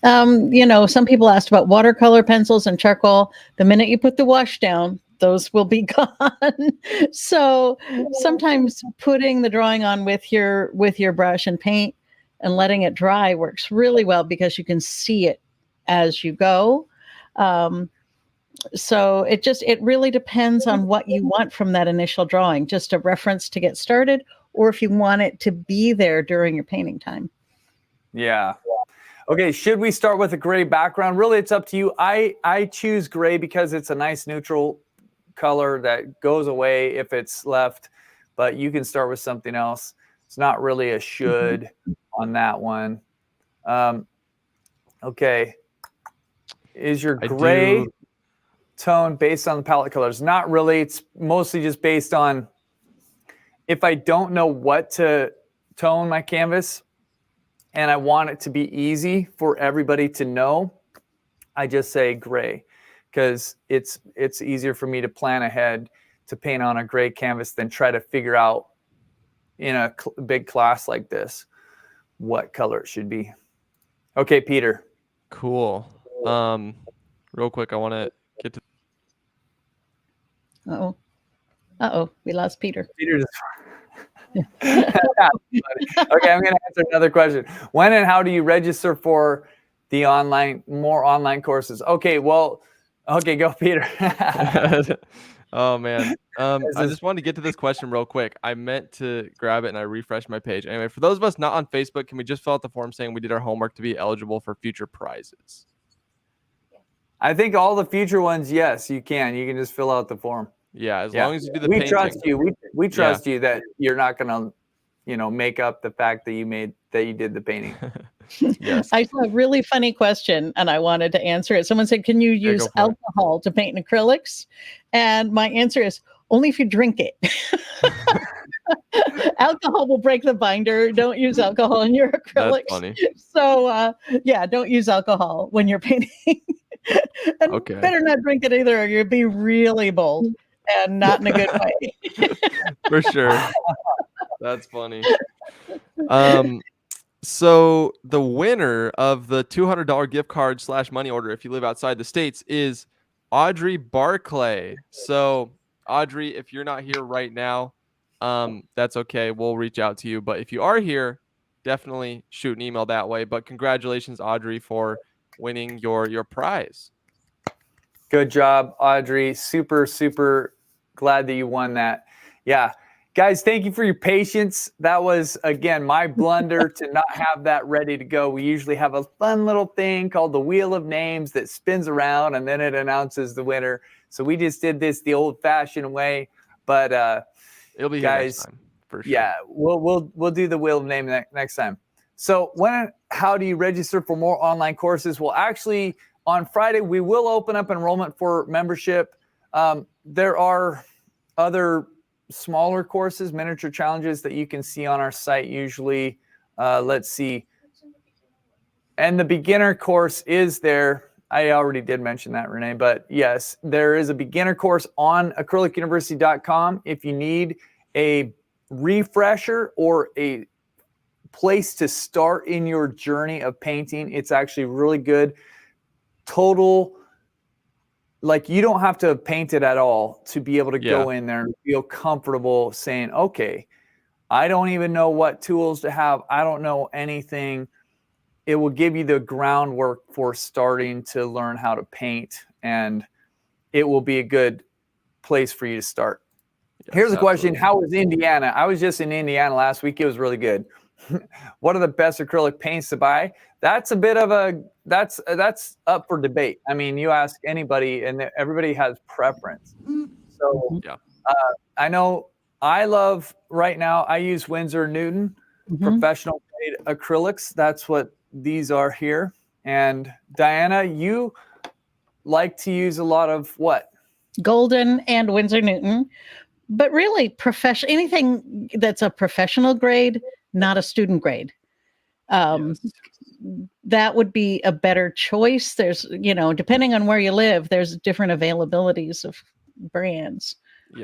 Some people asked about watercolor pencils and charcoal. The minute you put the wash down, those will be gone. So sometimes putting the drawing on with your brush and paint and letting it dry works really well because you can see it as you go. So it really depends on what you want from that initial drawing, just a reference to get started, or if you want it to be there during your painting time. Yeah. Okay, should we start with a gray background? Really, it's up to you. I choose gray because it's a nice neutral color that goes away if it's left, but you can start with something else. It's not really a should on that one. Okay. Is your gray tone based on the palette colors? Not really. It's mostly just based on if I don't know what to tone my canvas and I want it to be easy for everybody to know, I just say gray because it's easier for me to plan ahead to paint on a gray canvas than try to figure out in a big class like this what color it should be. Okay, Peter. Cool. Real quick, I want to get to. Uh-oh, we lost Peter. Peter just Okay, I'm going to answer another question. When and how do you register for the more online courses? Okay, well, okay, go Peter. Oh man. This I is- just wanted to get to this question real quick. I meant to grab it and I refreshed my page. Anyway, for those of us not on Facebook, can we just fill out the form saying we did our homework to be eligible for future prizes? I think all the future ones, yes, you can. You can just fill out the form. Yeah, as long as you do the We painting. trust you. We trust you that you're not going to, make up the fact that you did the painting. Yes. I saw a really funny question and I wanted to answer it. Someone said, can you Yeah, use go for it. alcohol to paint in acrylics? And my answer is only if you drink it. Alcohol will break the binder. Don't use alcohol in your acrylics. That's funny. So yeah, don't use alcohol when you're painting. And Okay. better not drink it either, or you'll be really bold and not in a good way. For sure. That's funny. So the winner of the $200 gift card / money order, if you live outside the States, is Audrey Barclay. So Audrey, if you're not here right now, that's okay. We'll reach out to you. But if you are here, definitely shoot an email that way. But congratulations, Audrey, for winning your prize. Good job, Audrey. Super, super glad that you won that. Yeah. Guys, thank you for your patience. That was, again, my blunder to not have that ready to go. We usually have a fun little thing called the Wheel of Names that spins around and then it announces the winner. So we just did this the old-fashioned way. But it'll be guys, here next time, for sure. Yeah, we'll do the Wheel of Name next time. So how do you register for more online courses? Well, actually, on Friday, we will open up enrollment for membership. There are other smaller courses, miniature challenges that you can see on our site usually. Let's see. And the beginner course is there. I already did mention that, Renee, but yes, there is a beginner course on acrylicuniversity.com. If you need a refresher or a place to start in your journey of painting, it's actually really good. Total, like you don't have to paint it at all to be able to go in there and feel comfortable saying, okay, I don't even know what tools to have. I don't know anything. It will give you the groundwork for starting to learn how to paint, and it will be a good place for you to start. Yes, here's a question. How was Indiana? I was just in Indiana last week. It was really good. What are the best acrylic paints to buy? That's a bit of that's up for debate. I mean, you ask anybody and everybody has preference. So I know I love right now, I use Winsor Newton professional grade acrylics. That's what these are here. And Diana, you like to use a lot of what? Golden and Winsor Newton. But really, anything that's a professional grade, not a student grade. That would be a better choice. There's, depending on where you live, there's different availabilities of brands.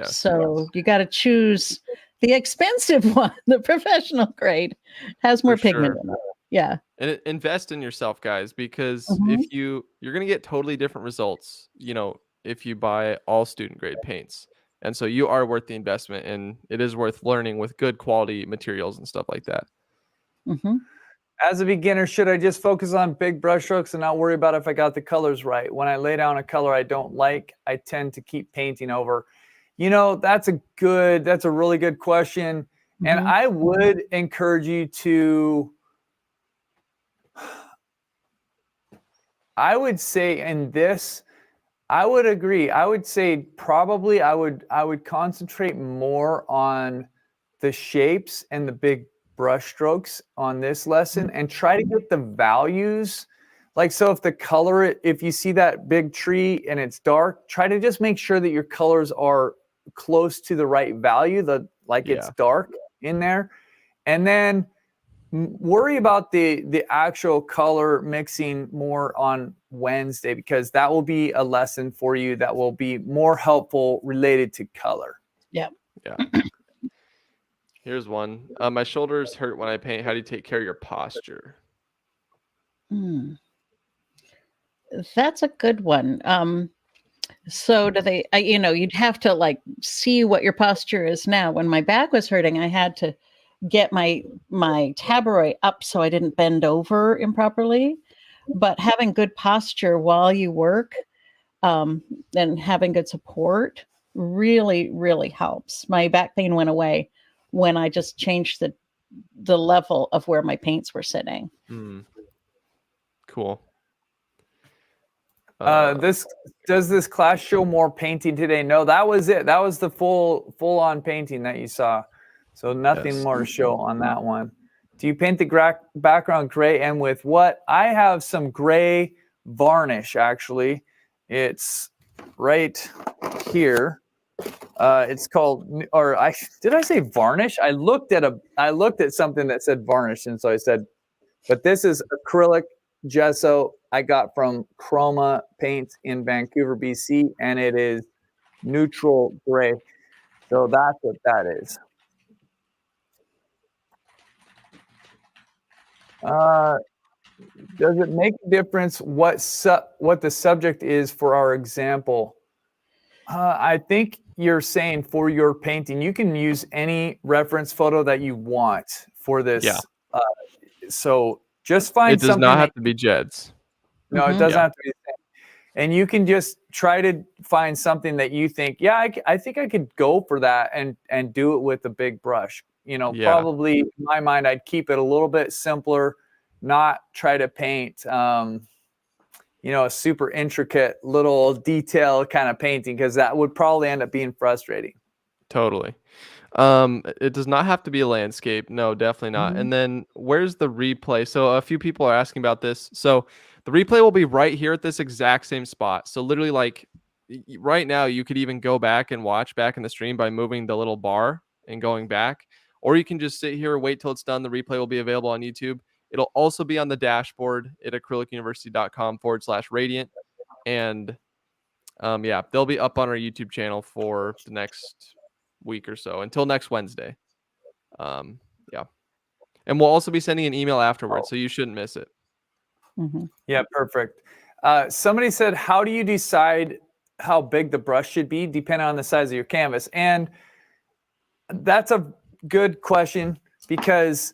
So you got to choose the expensive one. The professional grade has more pigment in it. Yeah. And invest in yourself, guys, because if you're going to get totally different results, if you buy all student grade paints. And so you are worth the investment, and it is worth learning with good quality materials and stuff like that. As a beginner, should I just focus on big brush strokes and not worry about if I got the colors right? When I lay down a color I don't like, I tend to keep painting over. That's a really good question. And I would encourage you to, I would say in this, I would agree. I would say probably I would concentrate more on the shapes and the big brush strokes on this lesson and try to get the values. Like, so if you see that big tree and it's dark, try to just make sure that your colors are close to the right value, it's dark in there. And then worry about the actual color mixing more on Wednesday, because that will be a lesson for you that will be more helpful related to color. Yeah. Here's one. My shoulders hurt when I paint. How do you take care of your posture? That's a good one. So do they, you'd have to like see what your posture is now. When my back was hurting, I had to get my tabaret up so I didn't bend over improperly. But having good posture while you work, and having good support really, really helps. My back pain went away when I just changed the level of where my paints were sitting. Cool. Does this class show more painting today? No, that was it. That was the full on painting that you saw. So nothing more to show on that one. Do you paint the background gray and with what? I have some gray varnish actually. It's right here. It's called, did I say varnish? I looked at something that said varnish, and so I said, but this is acrylic gesso I got from Chroma Paint in Vancouver, BC, and it is neutral gray. So that's what that is. Does it make a difference what the subject is for our example? I think you're saying for your painting, you can use any reference photo that you want for this. Yeah. So just find it does something. Not have to be Jed's. No, it doesn't have to be the same. And you can just try to find something that you think, I think I could go for that and do it with a big brush. Probably in my mind, I'd keep it a little bit simpler, not try to paint, a super intricate little detail kind of painting, because that would probably end up being frustrating. Totally. It does not have to be a landscape. No, definitely not. And then where's the replay? So a few people are asking about this. So the replay will be right here at this exact same spot. So literally like right now, you could even go back and watch back in the stream by moving the little bar and going back, or you can just sit here, wait till it's done. The replay will be available on YouTube. It'll also be on the dashboard at acrylicuniversity.com/radiant. And they'll be up on our YouTube channel for the next week or so until next Wednesday. And we'll also be sending an email afterwards, so you shouldn't miss it. Yeah, perfect. Somebody said, how do you decide how big the brush should be depending on the size of your canvas? And that's a good question, because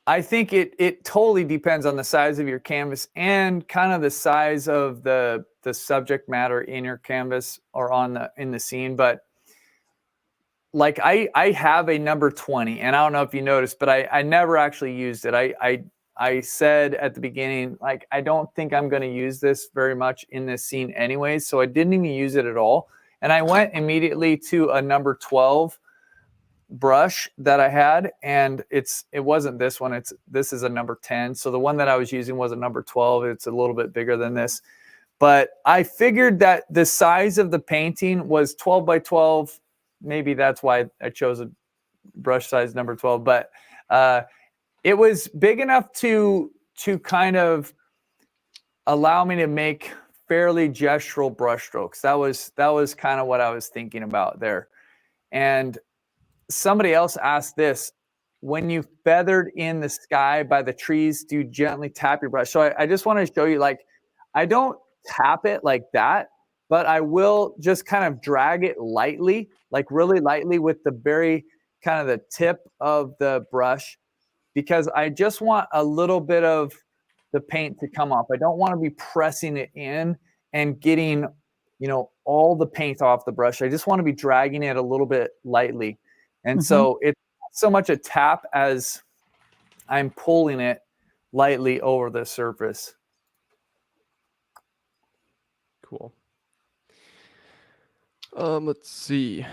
I think it totally depends on the size of your canvas and kind of the size of the subject matter in your canvas or in the scene. But like I have a number 20, and I don't know if you noticed, but I never actually used it. I said at the beginning, like, I don't think I'm going to use this very much in this scene anyways, so I didn't even use it at all. And I went immediately to a number 12 brush that I had, and it wasn't this one. This is a number 10. So the one that I was using was a number 12. It's a little bit bigger than this. But I figured that the size of the painting was 12 by 12. Maybe that's why I chose a brush size number 12. But it was big enough to kind of allow me to make fairly gestural brush strokes. That was kind of what I was thinking about there. And somebody else asked this: when you feathered in the sky by the trees, do you gently tap your brush? So I just want to show you, like, I don't tap it like that, but I will just kind of drag it lightly, like really lightly with the very kind of the tip of the brush, because I just want a little bit of the paint to come off. I don't want to be pressing it in and getting, all the paint off the brush. I just want to be dragging it a little bit lightly. And so it's not so much a tap as I'm pulling it lightly over the surface. Cool. Let's see.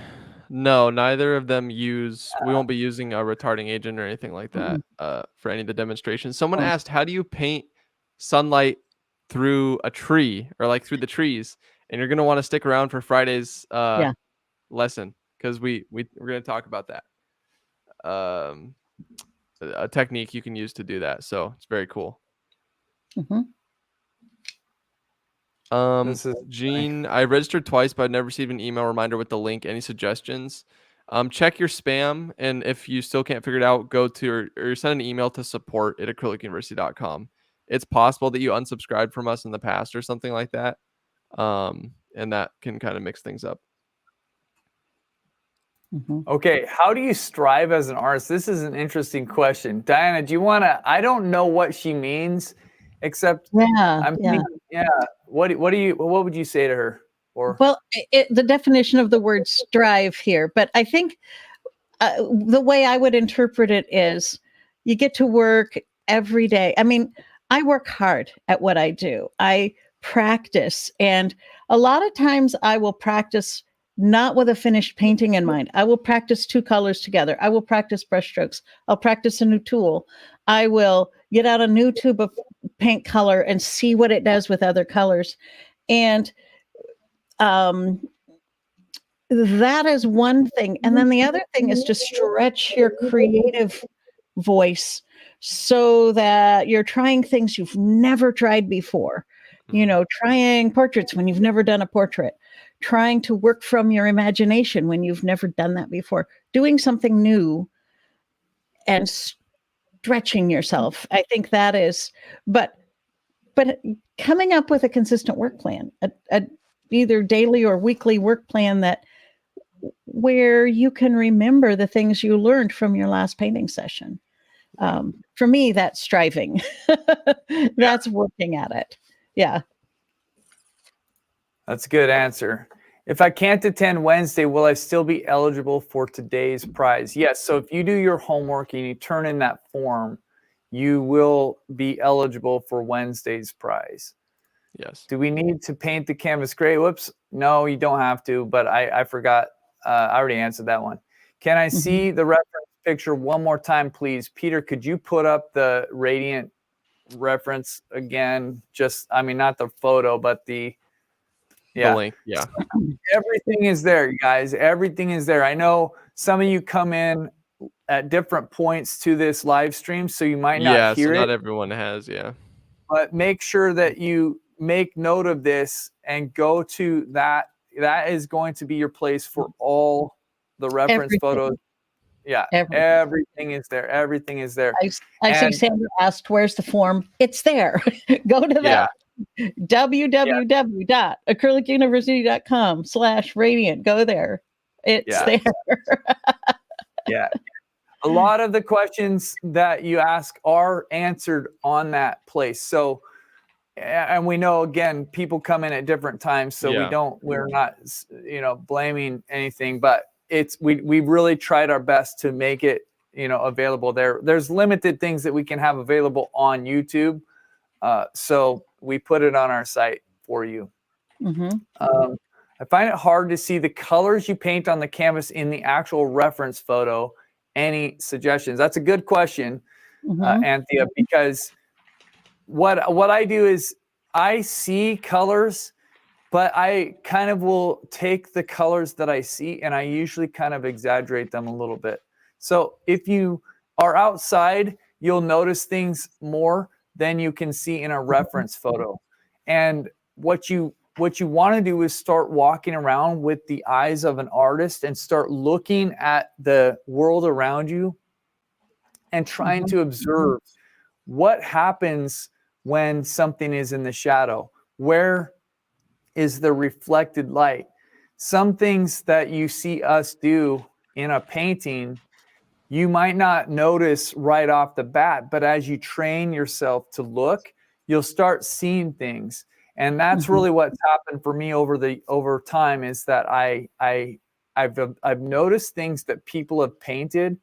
No, neither of them we won't be using a retarding agent or anything like that for any of the demonstrations. Someone asked, how do you paint sunlight through a tree or like through the trees? And you're going to want to stick around for Friday's lesson, because we're going to talk about that. A technique you can use to do that. So it's very cool. Gene, I registered twice, but I've never received an email reminder with the link. Any suggestions? Check your spam, and if you still can't figure it out, go to or send an email to support@acrylicuniversity.com. It's possible that you unsubscribed from us in the past or something like that. and that can kind of mix things up. Okay, how do you strive as an artist? This is an interesting question. Diana, do you want to, I don't know what she means, except I'm thinking, what would you say to her? Or Well, the definition of the word strive here, but I think the way I would interpret it is you get to work every day. I mean, I work hard at what I do. I practice, and a lot of times I will practice not with a finished painting in mind. I will practice two colors together. I will practice brushstrokes. I'll practice a new tool. I will get out a new tube of paint color and see what it does with other colors. And that is one thing. And then the other thing is to stretch your creative voice so that you're trying things you've never tried before. You know, trying portraits when you've never done a portrait, trying to work from your imagination when you've never done that before, doing something new and stretching yourself. I think that is, but coming up with a consistent work plan, a either daily or weekly work plan that where you can remember the things you learned from your last painting session. For me, that's striving. That's working at it. Yeah. that's a good answer. If I can't attend Wednesday, will I still be eligible for today's prize? Yes. So if you do your homework and you turn in that form, you will be eligible for Wednesday's prize. Yes. Do we need to paint the canvas gray? Whoops. No, you don't have to, but I forgot. I already answered that one. Can I see the reference picture one more time, please? Peter, could you put up the Radiant reference again? Just, I mean, not the photo, but the link. Yeah. Everything is there, you guys. Everything is there. I know some of you come in at different points to this live stream, so you might not hear so it. not everyone has. Yeah. But make sure that you make note of this and go to that. That is going to be your place for all the reference photos. Yeah, everything is there. Everything is there. I see Sandra asked, where's the form? It's there. Go to that. www.acrylicuniversity.com/radiant. Go there. It's there. Yeah. A lot of the questions that you ask are answered on that place. So, and we know, again, people come in at different times, so we're not, blaming anything, but we really tried our best to make it, available there. There's limited things that we can have available on YouTube. So we put it on our site for you. I find it hard to see the colors you paint on the canvas in the actual reference photo. Any suggestions? That's a good question, Anthea, because what I do is I see colors, but I kind of will take the colors that I see and I usually kind of exaggerate them a little bit. So if you are outside, you'll notice things more than you can see in a reference photo. And what you want to do is start walking around with the eyes of an artist and start looking at the world around you and trying to observe what happens when something is in the shadow. Where is the reflected light? Some things that you see us do in a painting, you might not notice right off the bat, but as you train yourself to look, you'll start seeing things. And that's really what's happened for me over time, is that I've noticed things that people have painted,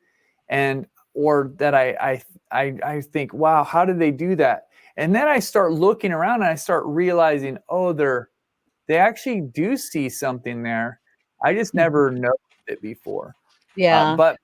or that I think, wow, how did they do that? And then I start looking around and I start realizing, oh, they actually do see something there. I just never noticed it before. Yeah. But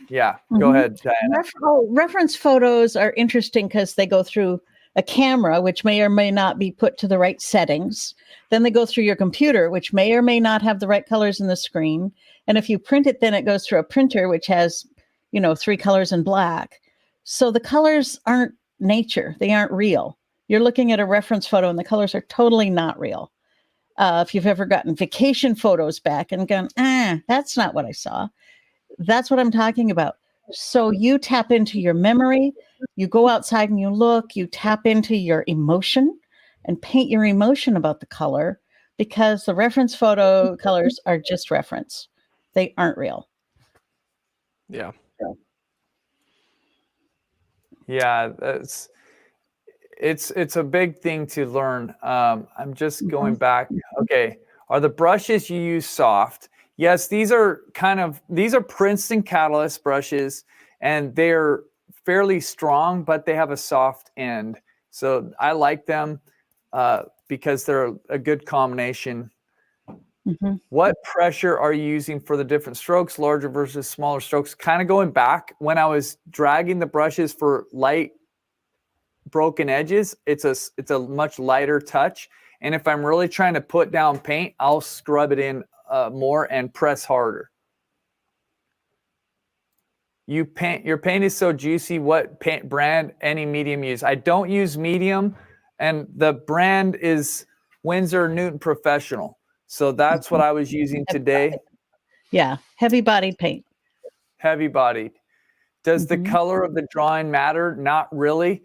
yeah, go ahead, Diana. Reference photos are interesting because they go through a camera, which may or may not be put to the right settings. Then they go through your computer, which may or may not have the right colors in the screen. And if you print it, then it goes through a printer, which has, 3 colors in black. So the colors aren't nature. They aren't real. You're looking at a reference photo and the colors are totally not real. If you've ever gotten vacation photos back and gone, that's not what I saw. That's what I'm talking about. So you tap into your memory, you go outside and you look, you tap into your emotion and paint your emotion about the color. because the reference photo colors are just reference. They aren't real. Yeah. Yeah, it's a big thing to learn. I'm just going back. Okay, are the brushes you use soft? Yes, these are Princeton Catalyst brushes, and they're fairly strong, but they have a soft end. So I like them because they're a good combination. What pressure are you using for the different strokes, larger versus smaller strokes? Kind of going back when I was dragging the brushes for light broken edges, it's a much lighter touch. And if I'm really trying to put down paint, I'll scrub it in more and press harder. Your paint is so juicy. What paint brand, any medium use? I don't use medium, and the brand is Winsor Newton Professional. So that's what I was using today. Yeah, heavy bodied paint. Heavy bodied. Does the color of the drawing matter? Not really.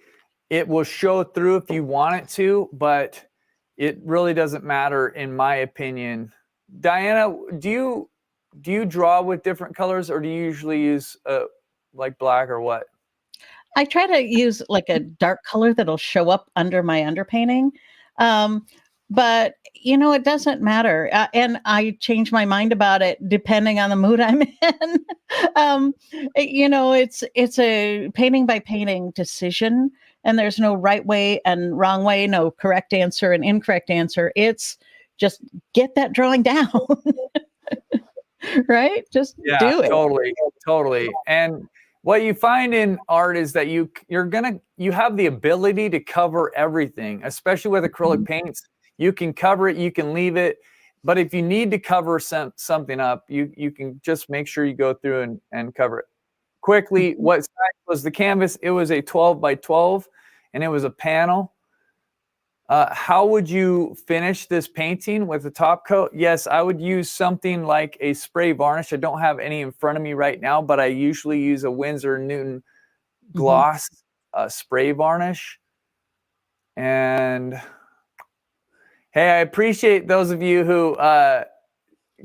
It will show through if you want it to, but it really doesn't matter in my opinion. Diana, do you draw with different colors, or do you usually use like black or what? I try to use like a dark color that'll show up under my underpainting. But it doesn't matter. And I change my mind about it depending on the mood I'm in. It's a painting by painting decision, and there's no right way and wrong way, no correct answer and incorrect answer. It's just get that drawing down. Right? Just do it. Totally. And what you find in art is that you have the ability to cover everything, especially with acrylic paints. You can cover it, you can leave it, but if you need to cover something up, you can just make sure you go through and cover it. Quickly, what size was the canvas? It was a 12 by 12, and it was a panel. How would you finish this painting with a top coat? Yes, I would use something like a spray varnish. I don't have any in front of me right now, but I usually use a Winsor Newton gloss spray varnish. And hey, I appreciate those of you who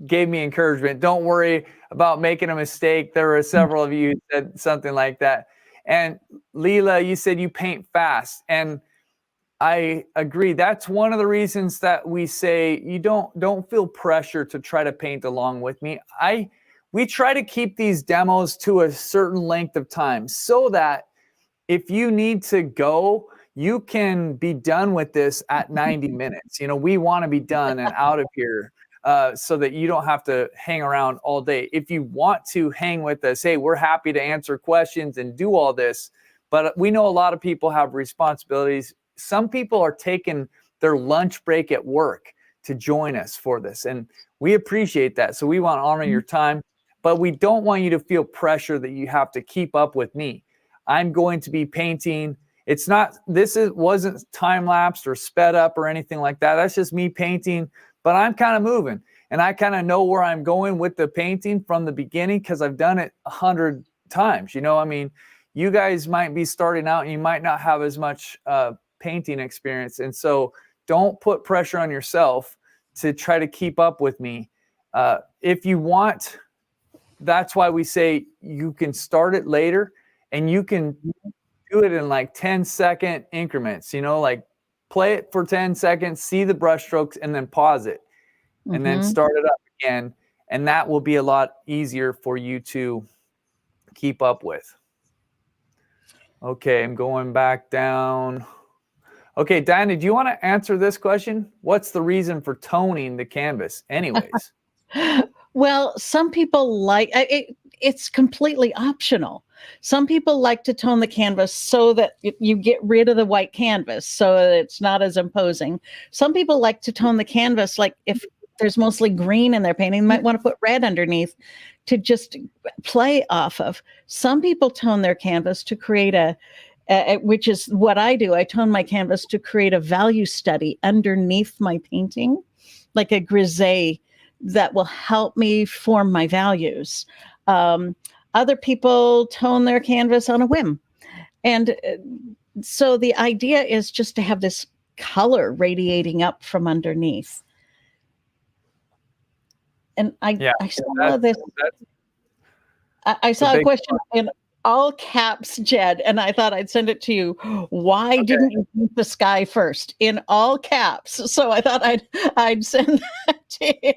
gave me encouragement. Don't worry about making a mistake. There were several of you who said something like that. And Leela, you said you paint fast. And I agree. That's one of the reasons that we say you don't feel pressure to try to paint along with me. We try to keep these demos to a certain length of time so that if you need to go, you can be done with this at 90 minutes. We want to be done and out of here so that you don't have to hang around all day. If you want to hang with us, hey, we're happy to answer questions and do all this. But we know a lot of people have responsibilities. Some people are taking their lunch break at work to join us for this. And we appreciate that. So we want to honor your time. But we don't want you to feel pressure that you have to keep up with me. I'm going to be painting. Wasn't time-lapsed or sped up or anything like that. That's just me painting, but I'm kind of moving. And I kind of know where I'm going with the painting from the beginning because I've done it 100 times. You guys might be starting out and you might not have as much painting experience. And so don't put pressure on yourself to try to keep up with me. If you want, that's why we say you can start it later and you can do it in like 10-second increments, like play it for 10 seconds, see the brush strokes, and then pause it and then start it up again. And that will be a lot easier for you to keep up with. Okay, I'm going back down. Okay, Diana, do you want to answer this question? What's the reason for toning the canvas anyways? Well, some people like it. It's completely optional. Some people like to tone the canvas so that you get rid of the white canvas so that it's not as imposing. Some people like to tone the canvas, like if there's mostly green in their painting, they might want to put red underneath to just play off of. Some people tone their canvas to create which is what I do. I tone my canvas to create a value study underneath my painting, like a grisaille that will help me form my values. Other people tone their canvas on a whim. And so the idea is just to have this color radiating up from underneath. And I saw this. That's I saw a big question in all caps, Jed, and I thought I'd send it to you. Why didn't you paint the sky first? In all caps. So I thought I'd send that to you.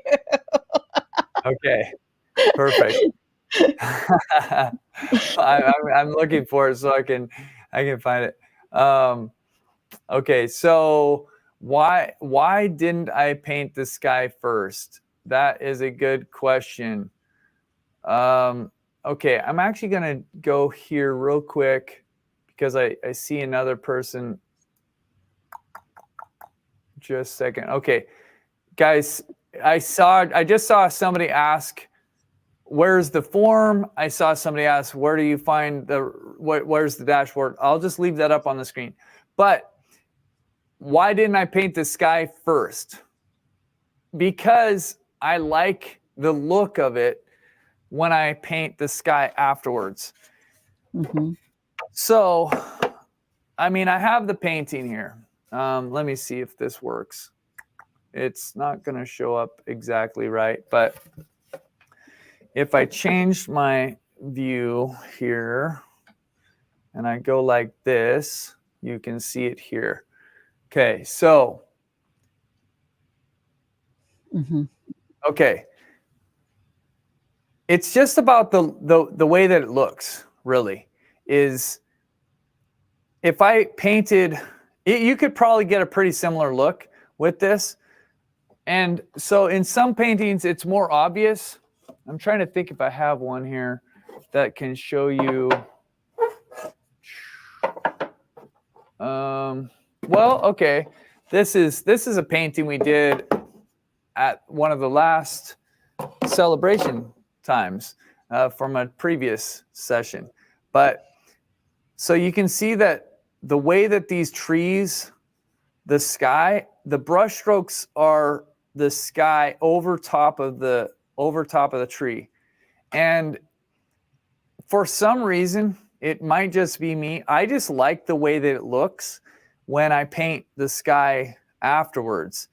okay. Perfect. I'm looking for it so I can find it. Okay, so why didn't I paint the sky first? That is a good question. Okay, I'm actually gonna go here real quick because I see another person. Just a second. Okay, guys, I just saw somebody ask, where's the form? I saw somebody ask, where do you find where's the dashboard? I'll just leave that up on the screen. But why didn't I paint the sky first? Because I like the look of it when I paint the sky afterwards. Mm-hmm. So, I mean, I have the painting here. Let me see if this works. It's not going to show up exactly right, but if I change my view here and I go like this, you can see it here. Okay, so, okay. It's just about the way that it looks, really, is if I painted, you could probably get a pretty similar look with this. And so in some paintings, it's more obvious. I'm trying to think if I have one here that can show you. Well, okay. This is a painting we did at one of the last celebration times from a previous session. But so you can see that the way that these trees, the sky, the brush strokes are the sky over top of the tree. And for some reason, it might just be me. I just like the way that it looks when I paint the sky afterwards.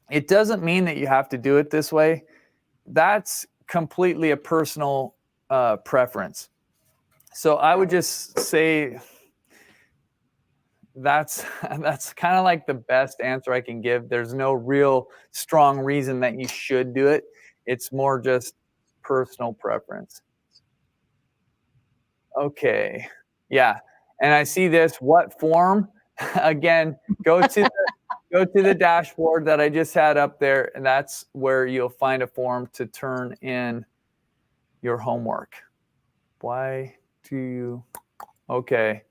It doesn't mean that you have to do it this way. That's completely a personal preference. So I would just say that's kind of like the best answer I can give. There's no real strong reason that you should do it. It's more just personal preference. Okay. Yeah. And I see this, what form? Again, go to the dashboard that I just had up there, and that's where you'll find a form to turn in your homework. Why do you? Okay.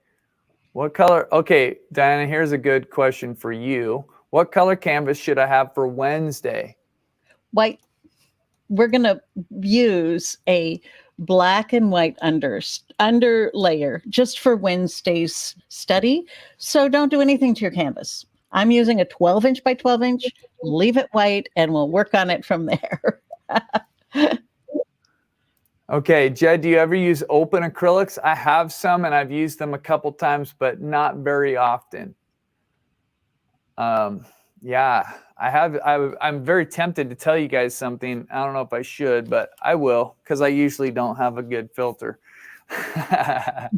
What color? Okay, Diana, here's a good question for you. What color canvas should I have for Wednesday? White. We're going to use a black and white under layer just for Wednesday's study. So don't do anything to your canvas. I'm using a 12-inch by 12-inch. Leave it white, and we'll work on it from there. Okay, Jed, do you ever use open acrylics? I have some, and I've used them a couple times, but not very often. Yeah, I have. I'm very tempted to tell you guys something. I don't know if I should, but I will, because I usually don't have a good filter. I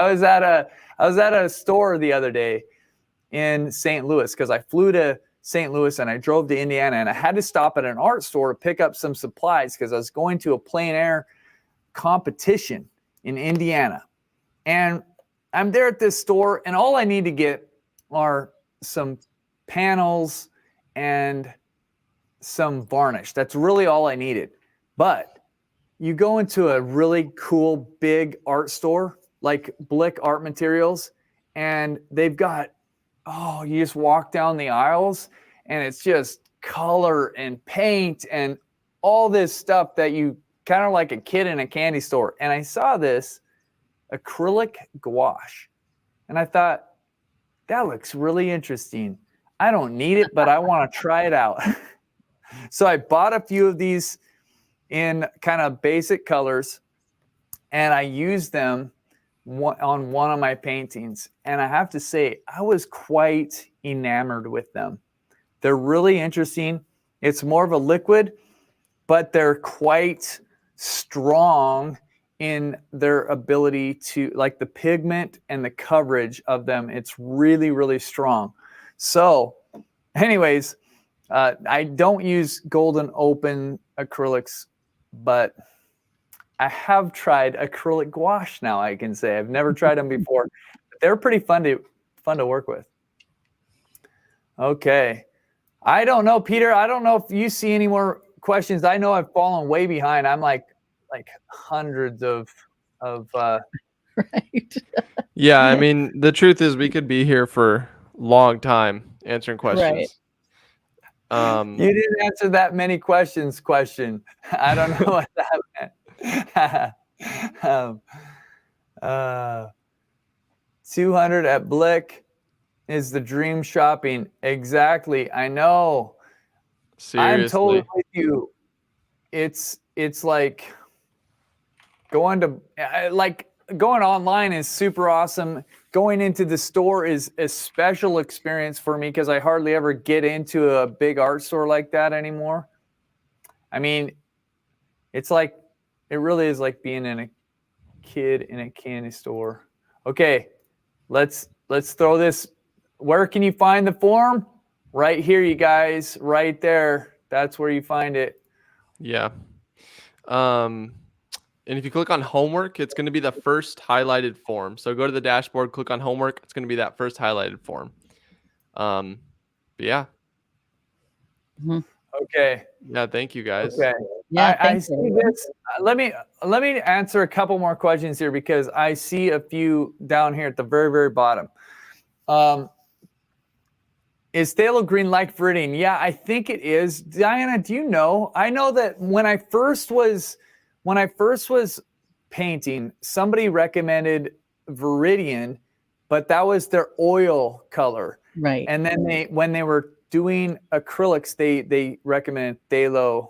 was at a store the other day in St. Louis, because I flew to St. Louis and I drove to Indiana, and I had to stop at an art store to pick up some supplies because I was going to a plein air competition in Indiana. And I'm there at this store, and all I need to get are some panels and some varnish. That's really all I needed. But you go into a really cool big art store like Blick Art Materials, and they've got, you just walk down the aisles and it's just color and paint and all this stuff that you kind of like a kid in a candy store. And I saw this acrylic gouache, and I thought, that looks really interesting. I don't need it, but I want to try it out. So I bought a few of these in kind of basic colors, and I used them on one of my paintings. And I have to say, I was quite enamored with them. They're really interesting. It's more of a liquid, but they're quite strong in their ability to, like the pigment and the coverage of them. It's really, really strong. So anyways, I don't use golden open acrylics, but I have tried acrylic gouache now, I can say. I've never tried them before. But they're pretty fun to work with. Okay. I don't know, Peter. I don't know if you see any more questions. I know I've fallen way behind. I'm like hundreds of Right. Yeah, I mean, the truth is we could be here for a long time answering questions. You didn't answer that many questions. I don't know what that meant. 200 at Blick is the dream shopping. Exactly. I know. Seriously. I'm totally with you. It's like going online is super awesome. Going into the store is a special experience for me because I hardly ever get into a big art store like that anymore. I mean, it really is like being a kid in a candy store. Okay, let's throw this. Where can you find the form? Right here, you guys, right there. That's where you find it. Yeah. And if you click on homework, it's going to be the first highlighted form. So go to the dashboard, click on homework. It's going to be that first highlighted form. But yeah. Mm-hmm. Okay. Yeah. Thank you guys. Okay. Yeah, I see this. Let me answer a couple more questions here because I see a few down here at the very, very bottom. Is phthalo green like Viridian? Yeah, I think it is. Diana, do you know? I know that when I first was painting, somebody recommended Viridian, but that was their oil color. Right. And then when they were doing acrylics, they recommended phthalo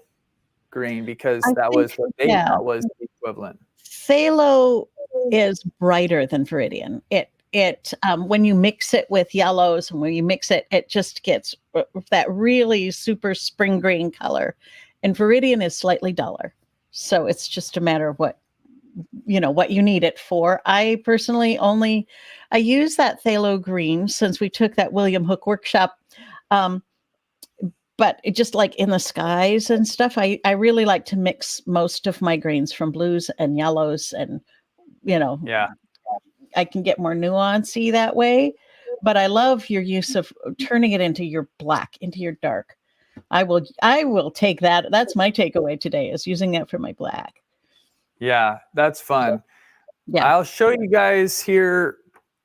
green because that was what they thought was the equivalent. Phthalo is brighter than Viridian. It when you mix it with yellows and when you mix it, it just gets that really super spring green color. And Viridian is slightly duller. So it's just a matter of what you need it for. I personally I use that phthalo green since we took that William Hook workshop. But it just like in the skies and stuff, I really like to mix most of my greens from blues and yellows and, Yeah. I can get more nuancy that way, but I love your use of turning it into your black, into your dark. I will take that. That's my takeaway today is using that for my black. Yeah, that's fun. Yeah. I'll show you guys here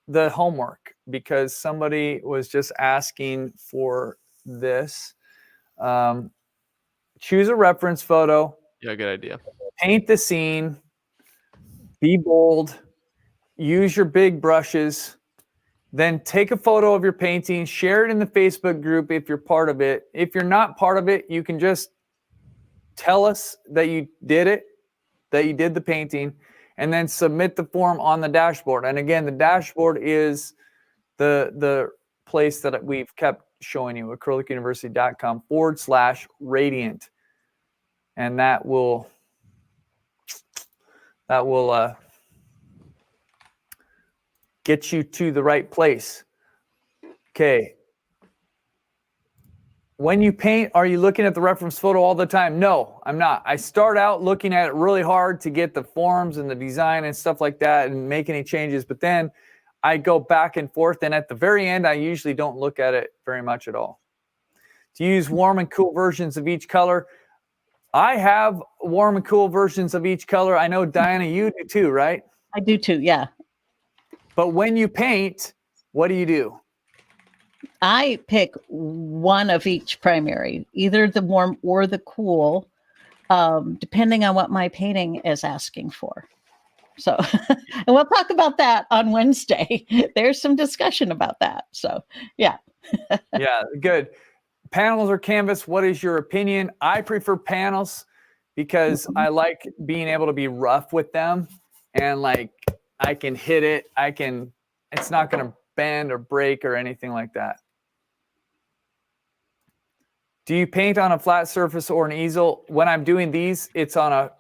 the homework because somebody was just asking for this. Choose a reference photo. Yeah, good idea. Paint the scene. Be bold. Use your big brushes. Then take a photo of your painting. Share it in the Facebook group if you're part of it. If you're not part of it, you can just tell us that you did it, that you did the painting, and then submit the form on the dashboard. And again, the dashboard is the place that we've kept showing you, acrylicuniversity.com/radiant. And that will get you to the right place. Okay. When you paint, are you looking at the reference photo all the time? No, I'm not. I start out looking at it really hard to get the forms and the design and stuff like that and make any changes. But then I go back and forth. And at the very end, I usually don't look at it very much at all. To use warm and cool versions of each color. I have warm and cool versions of each color. I know, Diana, you do too, right? I do too, yeah. But when you paint, what do? I pick one of each primary, either the warm or the cool, depending on what my painting is asking for. So, and we'll talk about that on Wednesday. There's some discussion about that. So, yeah. Yeah, good. Panels or canvas, what is your opinion? I prefer panels because I like being able to be rough with them and like I can hit it. It's not going to bend or break or anything like that. Do you paint on a flat surface or an easel? When I'm doing these, it's on a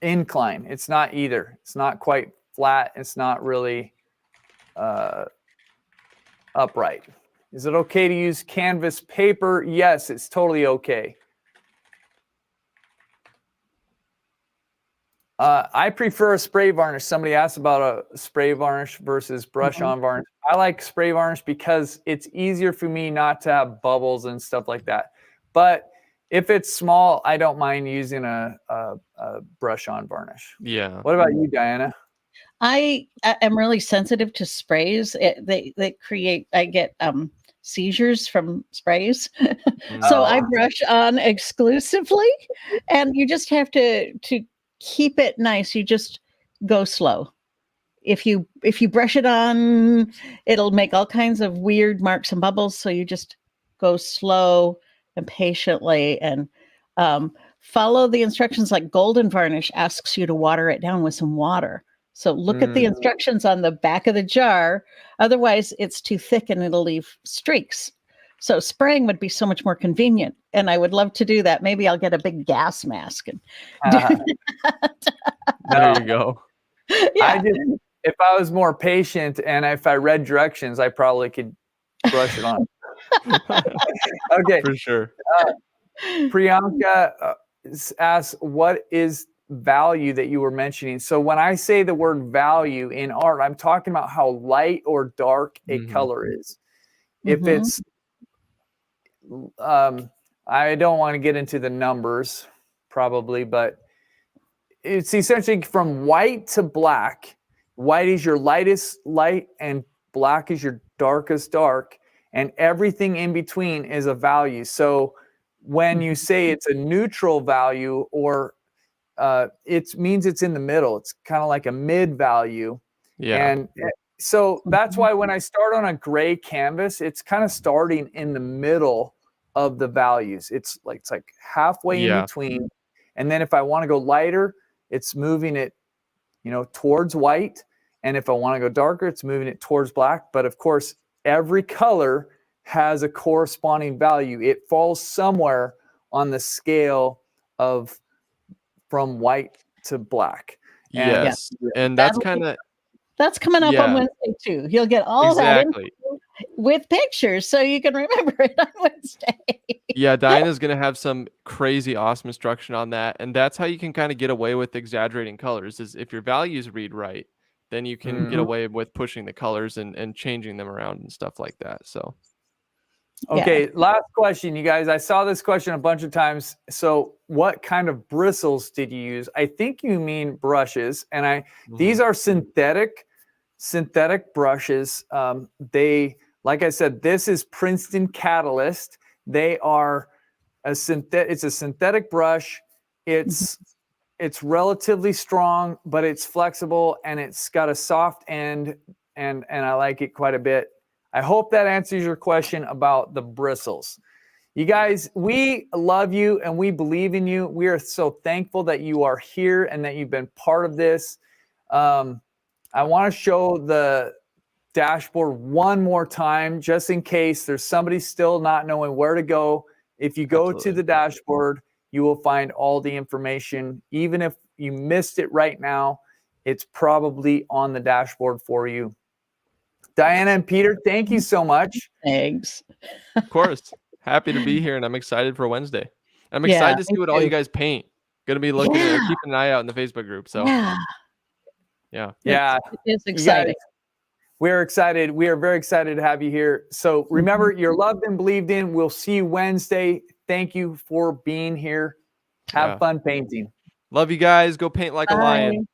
incline. It's not either. It's not quite flat. It's not really upright. Is it okay to use canvas paper? Yes, it's totally okay. I prefer a spray varnish. Somebody asked about a spray varnish versus brush on varnish. I like spray varnish because it's easier for me not to have bubbles and stuff like that. But if it's small, I don't mind using a brush on varnish. Yeah. What about you, Diana? I am really sensitive to sprays. They create, I get seizures from sprays. So I brush on exclusively, and you just have to keep it nice. You just go slow. If you brush it on, it'll make all kinds of weird marks and bubbles. So you just go slow and patiently, and follow the instructions. Like golden varnish asks you to water it down with some water. So look at the instructions on the back of the jar. Otherwise, it's too thick and it'll leave streaks. So spraying would be so much more convenient. And I would love to do that. Maybe I'll get a big gas mask and do that. There you go. Yeah. If I was more patient and if I read directions, I probably could brush it on. Okay. For sure. Priyanka asks, what is value that you were mentioning? So when I say the word value in art, I'm talking about how light or dark a color is. If it's, I don't want to get into the numbers probably, but it's essentially from white to black. White is your lightest light and black is your darkest dark, and everything in between is a value. So when you say it's a neutral value, or it means it's in the middle, it's kind of like a mid value. Yeah. And so that's why when I start on a gray canvas, it's kind of starting in the middle of the values. It's like halfway in between. And then if I want to go lighter, it's moving it, towards white. And if I want to go darker, it's moving it towards black. But of course, every color has a corresponding value. It falls somewhere on the scale of from white to black. And Yes. And that's kind of, that's coming up on Wednesday too. You'll get all that with pictures so you can remember it on Wednesday. Yeah, Diana's going to have some crazy awesome instruction on that. And that's how you can kind of get away with exaggerating colors, is if your values read right, then you can get away with pushing the colors and changing them around and stuff like that. So, okay, last question, you guys. I saw this question a bunch of times. So what kind of bristles did you use? I think you mean brushes. And these are synthetic brushes. Like I said, this is Princeton Catalyst. They are it's a synthetic brush. It's relatively strong, but it's flexible and it's got a soft end, and I like it quite a bit. I hope that answers your question about the bristles. You guys, we love you and we believe in you. We are so thankful that you are here and that you've been part of this. I want to show the dashboard one more time, just in case there's somebody still not knowing where to go. If you go to the dashboard, you will find all the information. Even if you missed it right now, it's probably on the dashboard for you. Diana and Peter, thank you so much. Thanks. Of course. Happy to be here, and I'm excited for Wednesday. I'm excited to see what all you guys paint. Gonna be looking at keeping an eye out in the Facebook group. So yeah. It's exciting. We're excited. We are very excited to have you here. So remember, you're loved and believed in. We'll see you Wednesday. Thank you for being here. Have fun painting. Love you guys. Go paint like a lion.